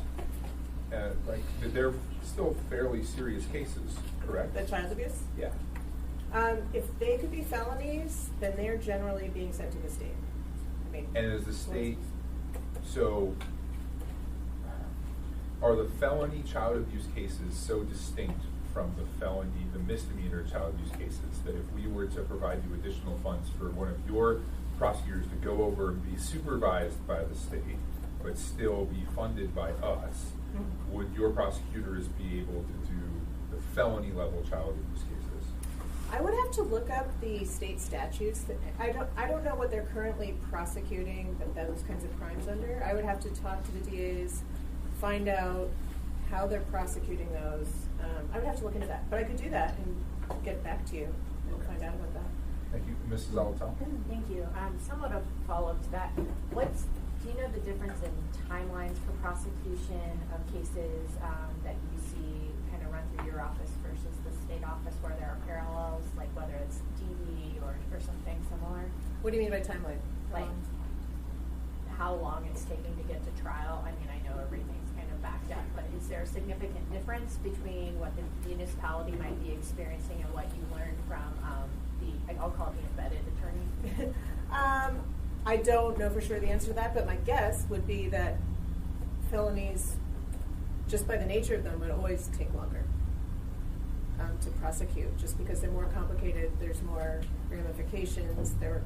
They're still fairly serious cases, correct? The child abuse? Yeah. If they could be felonies, then they're generally being sent to the state. And is the state, so are the felony child abuse cases so distinct from the misdemeanor child abuse cases that if we were to provide you additional funds for one of your prosecutors to go over and be supervised by the state, but still be funded by us, would your prosecutors be able to do the felony level child abuse cases? I would have to look up the state statutes. I don't know what they're currently prosecuting those kinds of crimes under. I would have to talk to the DAs, find out how they're prosecuting those. I would have to look into that, but I could do that and get back to you and find out about that. Thank you. Mrs. Alatal? Thank you. Somewhat of a follow-up to that. Do you know the difference in timelines for prosecution of cases that you see kind of run through your office versus the state office, where there are parallels, like whether it's DV or something similar? What do you mean by timeline? Like how long it's taking to get to trial? I mean, I know everything's kind of backed up, but is there a significant difference between what the municipality might be experiencing and what you learned from I'll call it the embedded attorney? I don't know for sure the answer to that, but my guess would be that felonies, just by the nature of them, would always take longer to prosecute, just because they're more complicated. There's more ramifications. They're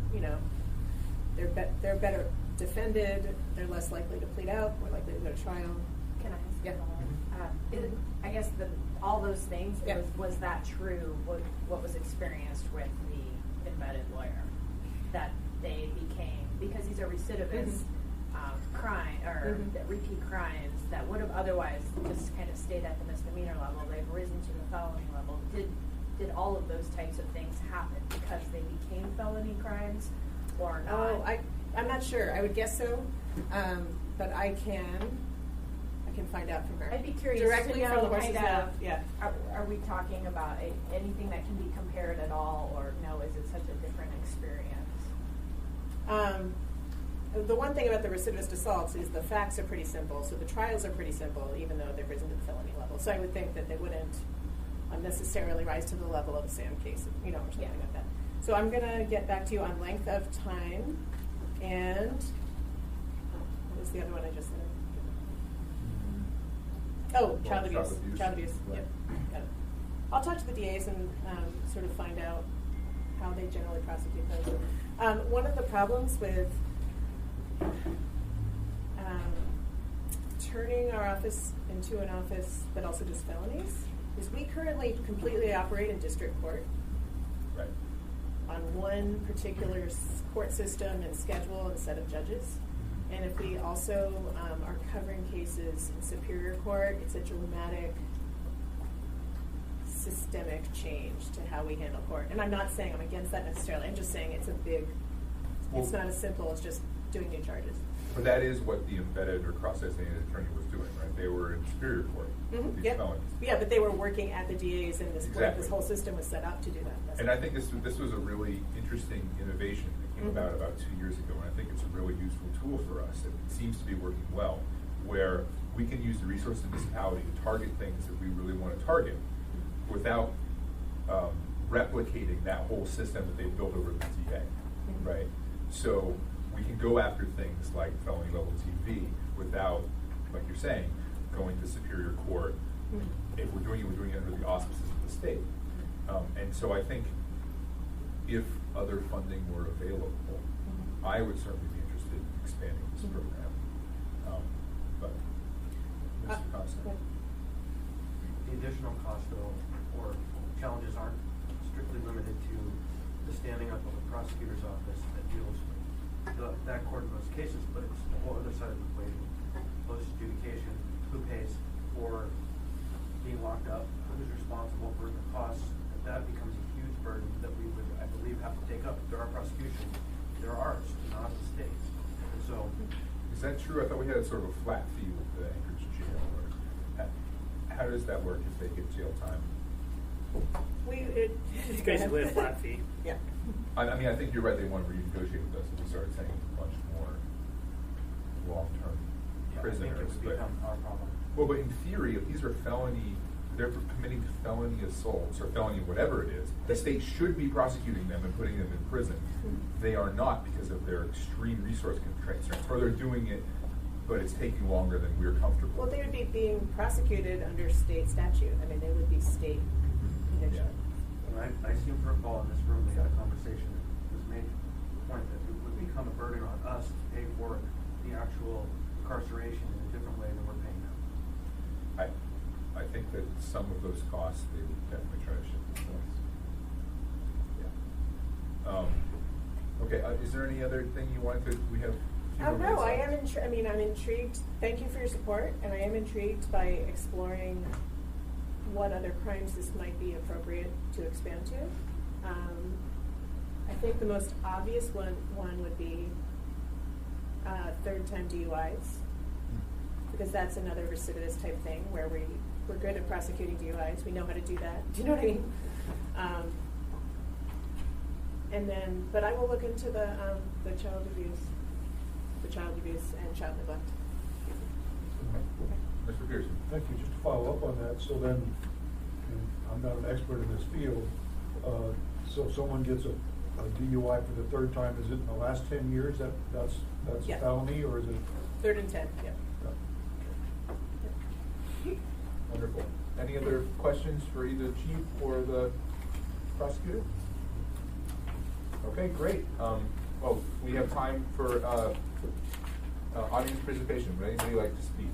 better defended. They're less likely to plead out. More likely to go to trial. Can I ask? Yeah. I guess all those things. Yeah. Was that true? What was experienced with the embedded lawyer that they became, because these are recidivist crime or repeat crimes that would have otherwise just kind of stayed at the misdemeanor level. They've risen to the felony level. Did all of those types of things happen because they became felony crimes or not? Oh, I'm not sure. I would guess so, but I can find out from her. I'd be curious directly to know from the horse's kind mouth. of, Yeah. Are we talking about anything that can be compared at all, or no? Is it such a different experience? The one thing about the recidivist assaults is the facts are pretty simple, so the trials are pretty simple, even though they've risen to the felony level. So I would think that they wouldn't necessarily rise to the level of a SAM case, or something like that. So I'm going to get back to you on length of time, and what was the other one I just said? Oh, child abuse. Child abuse. Right. Yep. Got it. I'll talk to the DAs and sort of find out how they generally prosecute those. One of the problems with turning our office into an office that also does felonies is we currently completely operate in district court. Right. On one particular court system and schedule and set of judges. And if we also are covering cases in Superior Court, it's a dramatic systemic change to how we handle court. And I'm not saying I'm against that necessarily. I'm just saying it's it's not as simple as just doing new charges. But that is what the embedded or cross-designated attorney was doing, right? They were in Superior Court. These Yep. felonies. Yeah, but they were working at the DAs and this Exactly. whole system was set up to do that. That's And I think this was a really interesting innovation that came about 2 years ago, and I think it's a really useful tool for us, and it seems to be working well, where we can use the resources of the municipality to target things that we really want to target without replicating that whole system that they've built over the DA, right? So we can go after things like felony level TV without, like you're saying, going to Superior Court. If we're doing it under the auspices of the state. And so I think if other funding were available, I would certainly be interested in expanding this program. But Mr. Constant. The additional cost, though, or challenges aren't strictly limited to the standing up of a prosecutor's office that deals with that court in those cases, but it's the whole other side of the equation. Post-adjudication, who pays for being locked up, who's responsible for the costs? That becomes a huge burden that we would, I believe, have to take up. If there are prosecutions, they're ours, not the state's. And so, Is that true? I thought we had sort of a flat fee with the Anchorage jail. How does that work if they get jail time? It's basically a flat fee. Yeah. I mean, I think you're right. They want to renegotiate with us if we started saying much more long-term yeah, I think prisoners. it would become our problem. Well, but in theory, if these are they're committing felony assaults or felony whatever it is, the state should be prosecuting them and putting them in prison. They are not because of their extreme resource constraints, or they're doing it, but it's taking longer than we're comfortable. Well, they would be being prosecuted under state statute. I mean, they would be state conviction. And I seem to recall in this room, we had a conversation that was made the point that it would become a burden on us to pay for the actual incarceration in a different way than we're paying now. I think that some of those costs they would definitely try to shift themselves. Yeah. Okay. Is there any other thing you wanted to? We have. No, I am. I'm intrigued. Thank you for your support, and I am intrigued by exploring what other crimes this might be appropriate to expand to. I think the most obvious one would be third-time DUIs, because that's another recidivist type thing where we're good at prosecuting DUIs. We know how to do that. Do you know what I mean? And then, but I will look into the child abuse and child neglect. Mr. Pearson. Thank you. Just to follow up on that, so then, and I'm not an expert in this field, so if someone gets a DUI for the third time, is it in the last 10 years that's Yeah. a felony, or is it? 3rd and 10, yeah. Wonderful. Any other questions for either the chief or the prosecutor? Okay, great. Well, we have time for audience participation. Would anybody like to speak?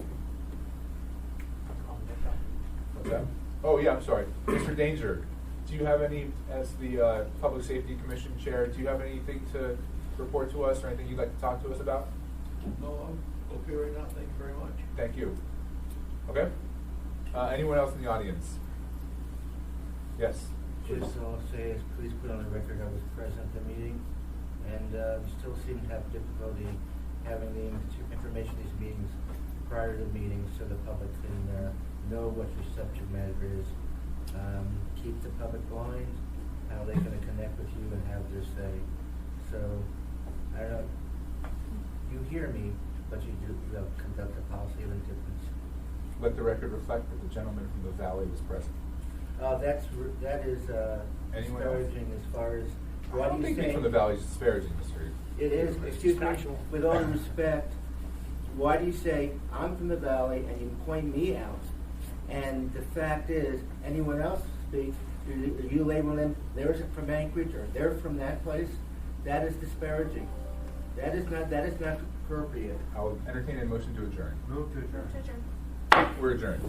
What's that? Oh, yeah, I'm sorry. Mr. Danger, do you have any, as the Public Safety Commission Chair, do you have anything to report to us or anything you'd like to talk to us about? No, I'm okay right now. Thank you very much. Thank you. Okay. Anyone else in the audience? Yes. Just all I'll say is please put on the record I was present at the meeting, and we still seem to have difficulty having the information of these meetings prior to the meeting so the public can know what your subject matter is. Keep the public blind, how they're going to connect with you and have their say. So, I don't know, you hear me, but you do conduct a policy of indifference. Let the record reflect that the gentleman from the Valley was present. That is Anyone disparaging else? as far as I what don't you think say. from the Valley is disparaging, Mr. It is, excuse me, with all due respect, why do you say, I'm from the Valley, and you point me out, and the fact is, anyone else speaks, you label them, they're from Anchorage, or they're from that place, that is disparaging. That is not appropriate. I'll entertain a motion to adjourn. Move to adjourn. To adjourn. We're adjourned.